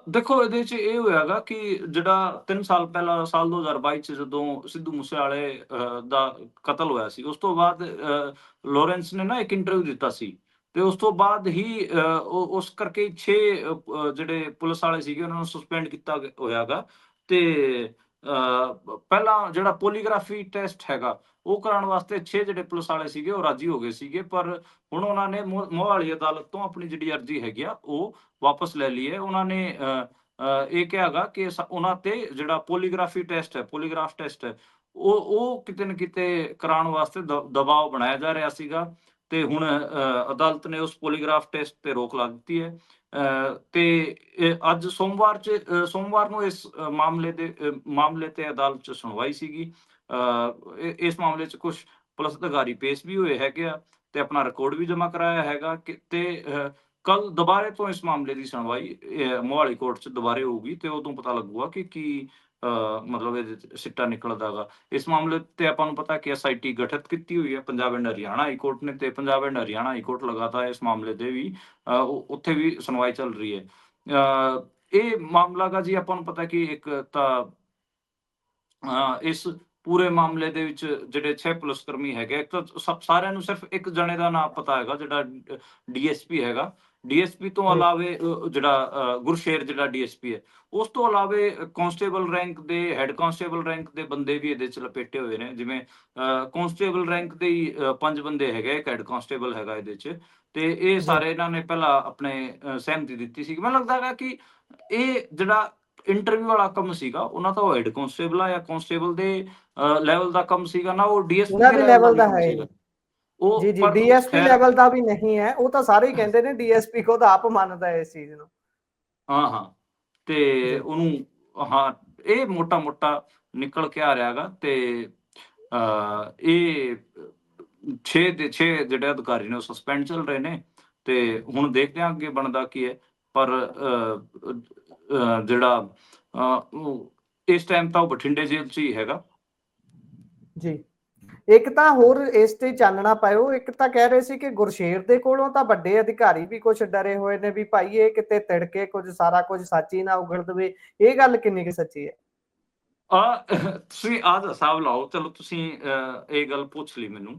ਦੇਖੋ, ਇਹਦੇ 'ਚ ਇਹ ਹੋਇਆਗਾ ਕਿ ਜਿਹੜਾ 3 ਸਾਲ ਪਹਿਲਾਂ ਸਾਲ 2022 'ਚ ਜਦੋਂ ਸਿੱਧੂ ਮੂਸੇਵਾਲੇ ਦਾ ਕਤਲ ਹੋਇਆ ਸੀ, ਉਸ ਤੋਂ ਬਾਅਦ ਲਾਰੈਂਸ ਨੇ ਨਾ ਇੱਕ ਇੰਟਰਵਿਊ ਦਿੱਤਾ ਸੀ, ਤੇ ਉਸ ਤੋਂ ਬਾਅਦ ਹੀ ਉਸ ਕਰਕੇ 6 ਜਿਹੜੇ ਪੁਲਿਸ ਵਾਲੇ ਸੀਗੇ ਉਹਨਾਂ ਨੂੰ ਸਸਪੈਂਡ ਕੀਤਾ ਹੋਇਆਗਾ। ਤੇ ਪਹਿਲਾਂ ਜਿਹੜਾ ਪੋਲੀਗ੍ਰਾਫੀ ਟੈਸਟ ਹੈਗਾ ਉਹ ਕਰਾਉਣ ਵਾਸਤੇ 6 ਜਿਹੜੇ ਪੁਲਿਸ ਵਾਲੇ ਸੀਗੇ ਉਹ ਰਾਜੀ ਹੋ ਗਏ ਸੀਗੇ, ਪਰ ਹੁਣ ਉਹਨਾਂ ਨੇ ਮੋਹਾਲੀ ਅਦਾਲਤ ਤੋਂ ਆਪਣੀ ਜਿਹੜੀ ਅਰਜ਼ੀ ਹੈਗੀ ਆ ਉਹ ਵਾਪਸ ਲੈ ਲਈ ਹੈ। ਉਹਨਾਂ ਨੇ ਇਹ ਕਿਹਾ ਗਾ ਕਿ ਉਹਨਾਂ ਤੇ ਜਿਹੜਾ ਪੋਲੀਗ੍ਰਾਫੀ ਟੈਸਟ ਹੈ, ਪੋਲੀਗ੍ਰਾਫ ਟੈਸਟ ਹੈ, ਉਹ ਕਿਤੇ ਨਾ ਕਿਤੇ ਕਰਾਉਣ ਵਾਸਤੇ ਦਬਾਅ ਬਣਾਇਆ ਜਾ ਰਿਹਾ ਸੀਗਾ, ਤੇ ਹੁਣ ਅਦਾਲਤ ਨੇ ਉਸ ਪੋਲੀਗ੍ਰਾਫ ਟੈਸਟ ਤੇ ਰੋਕ ਲਾ ਦਿੱਤੀ ਹੈ। ਤੇ ਅੱਜ ਸੋਮਵਾਰ ਨੂੰ ਇਸ ਮਾਮਲੇ ਤੇ ਅਦਾਲਤ 'ਚ ਸੁਣਵਾਈ ਸੀਗੀ। ਇਸ ਮਾਮਲੇ 'ਚ ਕੁਝ ਪੁਲਿਸ ਅਧਿਕਾਰੀ ਪੇਸ਼ ਵੀ ਹੋਏ ਹੈਗੇ ਆ ਤੇ ਆਪਣਾ ਰਿਕਾਰਡ ਵੀ ਜਮ੍ਹਾਂ ਕਰਾਇਆ ਹੈਗਾ ਤੇ ਕੱਲ ਦੁਬਾਰੇ ਤੋਂ ਇਸ ਮਾਮਲੇ ਦੀ ਸੁਣਵਾਈ ਮੋਹਾਲੀ ਕੋਰਟ 'ਚ ਦੁਬਾਰੇ ਹੋਊਗੀ, ਤੇ ਉਦੋਂ ਪਤਾ ਲੱਗੂਗਾ ਕਿ ਕੀ ਮਤਲਬ ਇਹਦੇ ਸਿੱਟਾ ਨਿਕਲਦਾ ਗਾ। ਇਸ ਮਾਮਲੇ ਤੇ ਆਪਾਂ ਨੂੰ ਪਤਾ ਕਿ SIT ਗਠਿਤ ਕੀਤੀ ਹੋਈ ਹੈ Punjab and Haryana high court ਨੇ, ਤੇ Punjab and Haryana high court ਲਗਾਤਾਰ ਇਸ ਮਾਮਲੇ ਦੇ ਵੀ ਉੱਥੇ ਵੀ ਸੁਣਵਾਈ ਚੱਲ ਰਹੀ ਹੈ। ਇਹ ਮਾਮਲਾ ਗਾ ਜੀ, ਆਪਾਂ ਨੂੰ ਪਤਾ ਕਿ ਇੱਕ ਤਾਂ ਇਸ ਪੂਰੇ ਮਾਮਲੇ ਦੇ ਵਿੱਚ ਜਿਹੜੇ 6 ਪੁਲਿਸ ਕਰਮੀ ਹੈਗੇ, ਇੱਕ ਤਾਂ ਸਾਰਿਆਂ ਨੂੰ ਸਿਰਫ ਇੱਕ ਜਣੇ ਦਾ ਨਾਮ ਪਤਾ ਹੈਗਾ ਜਿਹੜਾ DSP ਹੈਗਾ। DSP ਤੋਂ ਇਲਾਵੇ ਜਿਹੜਾ ਗੁਰਸ਼ੇਰ ਜਿਹੜਾ DSP ਹੈ, ਉਸ ਤੋਂ ਇਲਾਵੇ ਕਾਂਸਟੇਬਲ ਰੈਂਕ ਦੇ, ਹੈਡ ਕਾਂਸਟੇਬਲ ਰੈਂਕ ਦੇ ਬੰਦੇ ਵੀ ਇਹਦੇ 'ਚ ਲਪੇਟੇ ਹੋਏ ਨੇ। ਜਿਵੇਂ ਕਾਂਸਟੇਬਲ ਰੈਂਕ ਦੇ ਹੀ 5 ਬੰਦੇ ਹੈਗੇ, ਇੱਕ ਹੈਡ ਕਾਂਸਟੇਬਲ ਹੈਗਾ ਇਹਦੇ 'ਚ, ਤੇ ਇਹ ਸਾਰੇ ਇਹਨਾਂ ਨੇ ਪਹਿਲਾਂ ਆਪਣੇ ਸਹਿਮਤੀ ਦਿੱਤੀ ਸੀ। ਮੈਨੂੰ ਲੱਗਦਾ ਹੈਗਾ ਕਿ ਇਹ ਜਿਹੜਾ ਇੰਟਰਵਿਊ ਵਾਲਾ ਕੰਮ ਸੀਗਾ ਉਹਨਾਂ ਦਾ, ਉਹ ਹੈਡ ਕਾਂਸਟੇਬਲ ਆ ਜਾਂ ਕਾਂਸਟੇਬਲ ਦੇ ਲੈਵਲ ਦਾ ਕੰਮ ਸੀਗਾ ਨਾ, ਉਹ DSP ਉਹਨਾਂ ਦੇ ਦੇ ਲੈਵਲ ਦਾ ਲੈਵਲ ਵੀ ਦਾ ਕੰਮ ਹੈ ਸੀਗਾ ਉਹ, ਜੀ। ਪਰ DSP ਖੈਰ ਲੈਵਲ ਦਾ ਵੀ ਨਹੀਂ ਹੈ, ਉਹ ਤਾਂ ਸਾਰੇ ਹੀ ਕਹਿੰਦੇ ਨੇ DSP ਖੁਦ ਆਪ ਮੰਨਦਾ ਇਸ ਚੀਜ਼ ਨੂੰ। ਹਾਂ, ਤੇ ਉਹਨੂੰ ਹਾਂ, ਇਹ ਮੋਟਾ ਮੋਟਾ ਨਿਕਲ ਕੇ ਆ ਰਿਹਾਗਾ। ਤੇ ਇਹ 6 ਦੇ 6 ਜਿਹੜੇ ਅਧਿਕਾਰੀ ਨੇ ਉਹ ਸਸਪੈਂਡ ਚੱਲ ਰਹੇ ਨੇ, ਤੇ ਹੁਣ ਦੇਖਦੇ ਹਾਂ ਅੱਗੇ ਬਣਦਾ ਕੀ ਹੈ। ਪਰ ਜਿਹੜਾ ਇਸ ਟਾਈਮ ਤਾਂ ਉਹ ਬਠਿੰਡੇ ਜੇਲ੍ਹ 'ਚ ਹੀ ਹੈਗਾ ਜੀ। ਇੱਕ ਤਾਂ ਹੋਰ ਇਸ ਤੇ ਚਾਨਣਾ ਪਾਇਓ, ਇੱਕ ਤਾਂ ਕਹਿ ਰਹੇ ਸੀ ਕਿ ਗੁਰਸ਼ੇਰ ਦੇ ਕੋਲੋਂ ਤਾਂ ਵੱਡੇ ਅਧਿਕਾਰੀ ਵੀ ਕੁਝ ਡਰੇ ਹੋਏ ਨੇ ਵੀ ਭਾਈ ਇਹ ਕਿਤੇ ਤਿੜਕੇ ਕੁਝ ਸਾਰਾ ਕੁਝ ਸੱਚ ਹੀ ਨਾ ਉਗੜ ਦਵੇ। ਇਹ ਗੱਲ ਕਿੰਨੀ ਕਿ ਸੱਚੀ ਹੈ? ਤੁਸੀਂ ਆਹ ਹਿਸਾਬ ਲਾਓ, ਚਲੋ ਤੁਸੀਂ ਇਹ ਗੱਲ ਪੁੱਛ ਲਈ ਮੈਨੂੰ।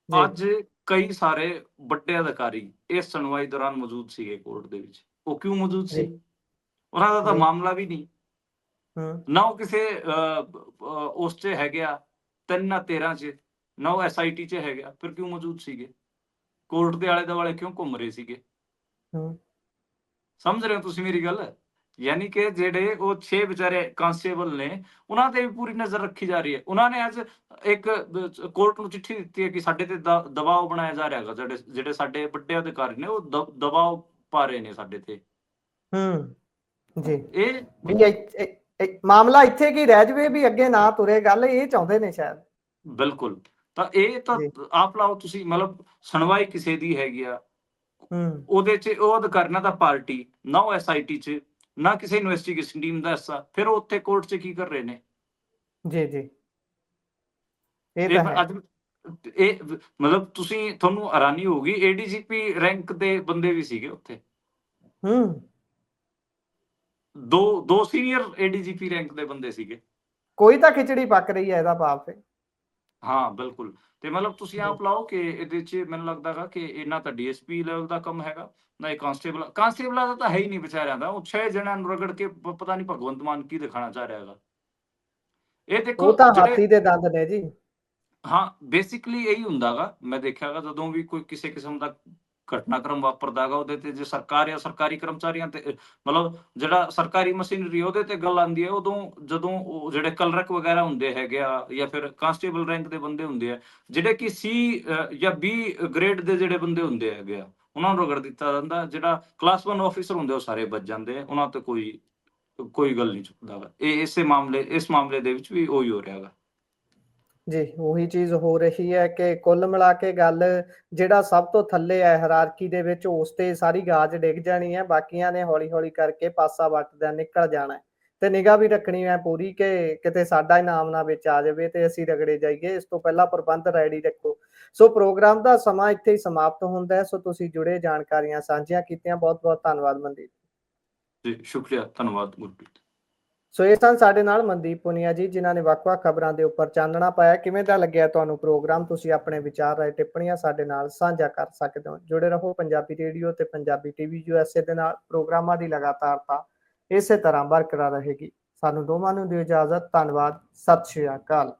ਜੀ। ਅੱਜ ਕਈ ਸਾਰੇ ਵੱਡੇ ਅਧਿਕਾਰੀ ਇਸ ਸੁਣਵਾਈ ਦੌਰਾਨ ਮੌਜੂਦ ਸੀਗੇ ਕੋਰਟ ਦੇ ਵਿੱਚ। ਉਹ ਕਿਉਂ ਮੌਜੂਦ ਜੀ। ਸੀ? ਉਹਨਾਂ ਦਾ ਤਾਂ ਜੀ। ਮਾਮਲਾ ਵੀ ਨਹੀਂ, ਹੂੰ। ਨਾ ਉਹ ਕਿਸੇ ਉਸ 'ਚ ਹੈਗੇ ਆ 3 ਜਾਂ 13 'ਚ, ਨਾ ਉਹ SIT 'ਚ ਹੈਗਾ, ਫਿਰ ਕਿਉਂ ਮੌਜੂਦ ਸੀਗੇ? ਕੋਰਟ ਦੇ ਆਲੇ ਦੁਆਲੇ ਕਿਉਂ ਘੁੰਮ ਰਹੇ ਸੀਗੇ? ਹੂੰ। ਸਮਝ ਰਹੇ ਹੋ ਤੁਸੀਂ ਮੇਰੀ ਗੱਲ? ਯਾਨੀ ਕਿ ਜਿਹੜੇ ਉਹ 6 ਵਿਚਾਰੇ ਕਾਂਸਟੇਬਲ ਨੇ, ਉਹਨਾਂ ਤੇ ਵੀ ਪੂਰੀ ਨਜ਼ਰ ਰੱਖੀ ਜਾ ਰਹੀ ਹੈ। ਉਹਨਾਂ ਨੇ ਅੱਜ ਇੱਕ ਕੋਰਟ ਨੂੰ ਚਿੱਠੀ ਦਿੱਤੀ ਹੈ ਕਿ ਸਾਡੇ ਤੇ ਦਬਾਅ ਬਣਾਇਆ ਜਾ ਰਿਹਾ ਹੈਗਾ, ਜਿਹੜੇ ਸਾਡੇ ਵੱਡੇ ਅਧਿਕਾਰੀ ਨੇ ਉਹ ਦਬਾਅ ਪਾ ਰਹੇ ਨੇ ਸਾਡੇ ਤੇ। ਜੀ। ਇਹ ਵੀ ਮਾਮਲਾ ਇੱਥੇ ਕੀ ਰਹਿ ਜਵੇ, ਵੀ ਅੱਗੇ ਨਾ ਤੁਰੇ ਗੱਲ, ਇਹ ਚਾਹੁੰਦੇ ਨੇ ਸ਼ਾਇਦ। ਬਿਲਕੁਲ। ਤਾਂ ਇਹ ਤਾਂ ਜੀ। ਆਪ ਲਾਓ ਤੁਸੀਂ, ਮਤਲਬ ਸੁਣਵਾਈ ਕਿਸੇ ਦੀ ਹੈਗੀ ਆ, ਹੂੰ। ਉਹਦੇ 'ਚ ਉਹ ਅਧਿਕਾਰ ਨਾ ਤਾਂ ਪਾਰਟੀ, ਨਾ ਉਹ ਐਸਆਈਟੀ 'ਚ, ਨਾ ਕਿਸੇ ਇਨਵੈਸਟੀਗੇਸ਼ਨ ਟੀਮ ਦਾ ਹਿੱਸਾ, ਫਿਰ ਉਹ ਉੱਥੇ ਕੋਰਟ 'ਚ ਕੀ ਕਰ ਰਹੇ ਨੇ? ਜੀ, ਜੀ। ਇਹ ਇਹ ਤਾਂ ਫਿਰ ਹੈ। ਅੱਜ ਇਹ ਮਤਲਬ ਤੁਹਾਨੂੰ ਹੈਰਾਨੀ ਹੋਊਗੀ, ਏਡੀਜੀਪੀ ਰੈਂਕ ਦੇ ਬੰਦੇ ਵੀ ਸੀਗੇ ਉੱਥੇ। ਹੂੰ। 2 ਸੀਨੀਅਰ ਏਡੀਜੀਪੀ ਰੈਂਕ ਦੇ ਬੰਦੇ ਸੀਗੇ। ਕੋਈ ਤਾਂ ਖਿਚੜੀ ਪੱਕ ਰਹੀ ਹੈ ਇਹਦਾ ਭਾਵ ਹੈ। ਹਾਂ, ਬਿਲਕੁਲ। ਤੇ ਮਤਲਬ ਤੁਸੀਂ ਜੀ। ਆਪ ਲਾਓ ਕਿ ਇਹਦੇ 'ਚ ਮੈਨੂੰ ਲੱਗਦਾ ਗਾ ਕਿ ਇਹ ਨਾ ਤਾਂ ਡੀਐਸਪੀ ਲੈਵਲ ਦਾ ਕੰਮ ਹੈਗਾ, ਨਾ ਇਹ ਕਾਂਸਟੇਬਲਾਂ ਦਾ ਤਾਂ ਹੈ ਹੀ ਨਹੀਂ ਵਿਚਾਰਿਆਂ ਦਾ। ਉਹ 6 ਜਣਿਆਂ ਨੂੰ ਰਗੜ ਕੇ ਪਤਾ ਨਹੀਂ ਭਗਵੰਤ ਮਾਨ ਕੀ ਦਿਖਾਣਾ ਚਾਹ ਰਿਹਾ ਹੈਗਾ। ਇਹ ਉਹ ਦੇਖੋ ਤਾਂ ਜਿਹੜੇ ਹਾਥੀ ਦੇ ਦੰਦ ਨੇ ਜੀ। ਹਾਂ, ਬੇਸਿਕਲੀ ਇਹੀ ਹੁੰਦਾ ਗਾ। ਮੈਂ ਦੇਖਿਆ ਗਾ ਜਦੋਂ ਵੀ ਕੋਈ ਕਿਸੇ ਕਿਸਮ ਦਾ ਘਟਨਾਕ੍ਰਮ ਵਾਪਰਦਾ ਹੈਗਾ, ਉਹਦੇ ਤੇ ਜੇ ਸਰਕਾਰ ਜਾਂ ਸਰਕਾਰੀ ਕਰਮਚਾਰੀਆਂ ਤੇ ਮਤਲਬ ਜਿਹੜਾ ਸਰਕਾਰੀ ਮਸ਼ੀਨਰੀ ਉਹਦੇ ਤੇ ਗੱਲ ਆਉਂਦੀ ਹੈ, ਜਦੋਂ ਉਹ ਜਿਹੜੇ ਕਲਰਕ ਵਗੈਰਾ ਹੁੰਦੇ ਹੈਗੇ ਆ, ਜਾਂ ਫਿਰ ਕਾਂਸਟੇਬਲ ਰੈਂਕ ਦੇ ਬੰਦੇ ਹੁੰਦੇ ਆ, ਜਿਹੜੇ ਕਿ ਜਾਂ ਬੀ ਗ੍ਰੇਡ ਦੇ ਜਿਹੜੇ ਬੰਦੇ ਹੁੰਦੇ ਹੈਗੇ ਆ, ਉਹਨਾਂ ਨੂੰ ਰਗੜ ਦਿੱਤਾ ਜਾਂਦਾ। ਜਿਹੜਾ ਕਲਾਸ 1 ਆਫਿਸਰ ਹੁੰਦੇ ਉਹ ਸਾਰੇ ਬਚ ਜਾਂਦੇ ਆ, ਉਹਨਾਂ ਤੇ ਕੋਈ ਗੱਲ ਨਹੀਂ ਚੁੱਕਦਾ ਗਾ। ਇਹ ਇਸ ਮਾਮਲੇ ਦੇ ਵਿੱਚ ਵੀ ਉਹੀ ਹੋ ਰਿਹਾ ਹੈਗਾ। ਜੀ, ਉਹੀ ਚੀਜ਼ ਹੋ ਰਹੀ ਹੈ ਕਿ ਕੁੱਲ ਮਿਲਾ ਕੇ ਗੱਲ ਜਿਹੜਾ ਸਭ ਤੋਂ ਥੱਲੇ ਹੈ ਹਾਇਰਾਰਕੀ ਦੇ ਵਿੱਚ, ਉਸ ਤੇ ਸਾਰੀ ਗਾਜ ਡਿੱਗ ਜਾਣੀ ਹੈ। ਬਾਕੀਆਂ ਨੇ ਹੌਲੀ-ਹੌਲੀ ਕਰਕੇ ਪਾਸਾ ਵੱਟਦਿਆਂ ਨਿਕਲ ਜਾਣਾ ਹੈ ਤੇ ਨਿਗਾਹ ਵੀ ਰੱਖਣੀ ਹੈ ਪੂਰੀ ਕਿ ਕਿਤੇ ਸਾਡਾ ਇਨਾਮ ਨਾ ਵਿੱਚ ਆ ਜਾਵੇ ਤੇ ਅਸੀਂ ਰਗੜੇ ਜਾਈਏ। ਇਸ ਤੋਂ ਪਹਿਲਾਂ ਪ੍ਰਬੰਧ ਰੈਡੀ ਰੱਖੋ। ਸੋ ਪ੍ਰੋਗਰਾਮ ਦਾ ਸਮਾਂ ਇੱਥੇ ਹੀ ਸਮਾਪਤ ਹੁੰਦਾ ਹੈ। ਸੋ ਤੁਸੀਂ ਜੁੜੇ, ਜਾਣਕਾਰੀਆਂ ਸਾਂਝੀਆਂ ਕੀਤੀਆਂ, ਬਹੁਤ-ਬਹੁਤ ਧੰਨਵਾਦ ਮਨਦੀਪ। ਜੀ, ਸ਼ੁਕਰੀਆ, ਧੰਨਵਾਦ ਗੁਰਪ੍ਰੀਤ। ਸੋ ਇਹ ਸਨ ਸਾਡੇ ਨਾਲ ਮਨਦੀਪ ਪੁਨੀਆ ਜੀ, ਜਿਨ੍ਹਾਂ ਨੇ ਵੱਖ-ਵੱਖ ਖਬਰਾਂ ਦੇ ਉੱਪਰ ਚਾਨਣਾ ਪਾਇਆ। ਕਿਵੇਂ ਦਾ ਲੱਗਿਆ ਤੁਹਾਨੂੰ ਪ੍ਰੋਗਰਾਮ? ਤੁਸੀਂ ਆਪਣੇ ਵਿਚਾਰ, ਰਾਏ, ਟਿੱਪਣੀਆਂ ਸਾਡੇ ਨਾਲ ਸਾਂਝਾ ਕਰ ਸਕਦੇ ਹੋ। ਜੁੜੇ ਰਹੋ ਪੰਜਾਬੀ ਰੇਡੀਓ ਤੇ ਪੰਜਾਬੀ ਟੀਵੀ USA ਦੇ ਨਾਲ। ਪ੍ਰੋਗਰਾਮਾਂ ਦੀ ਲਗਾਤਾਰਤਾ ਇਸੇ ਤਰ੍ਹਾਂ ਬਰਕਰਾਰ ਰਹੇਗੀ। ਸਾਨੂੰ ਦੋਵਾਂ ਨੂੰ ਦਿਓ ਇਜਾਜ਼ਤ। ਧੰਨਵਾਦ। ਸਤਿ ਸ਼੍ਰੀ ਅਕਾਲ।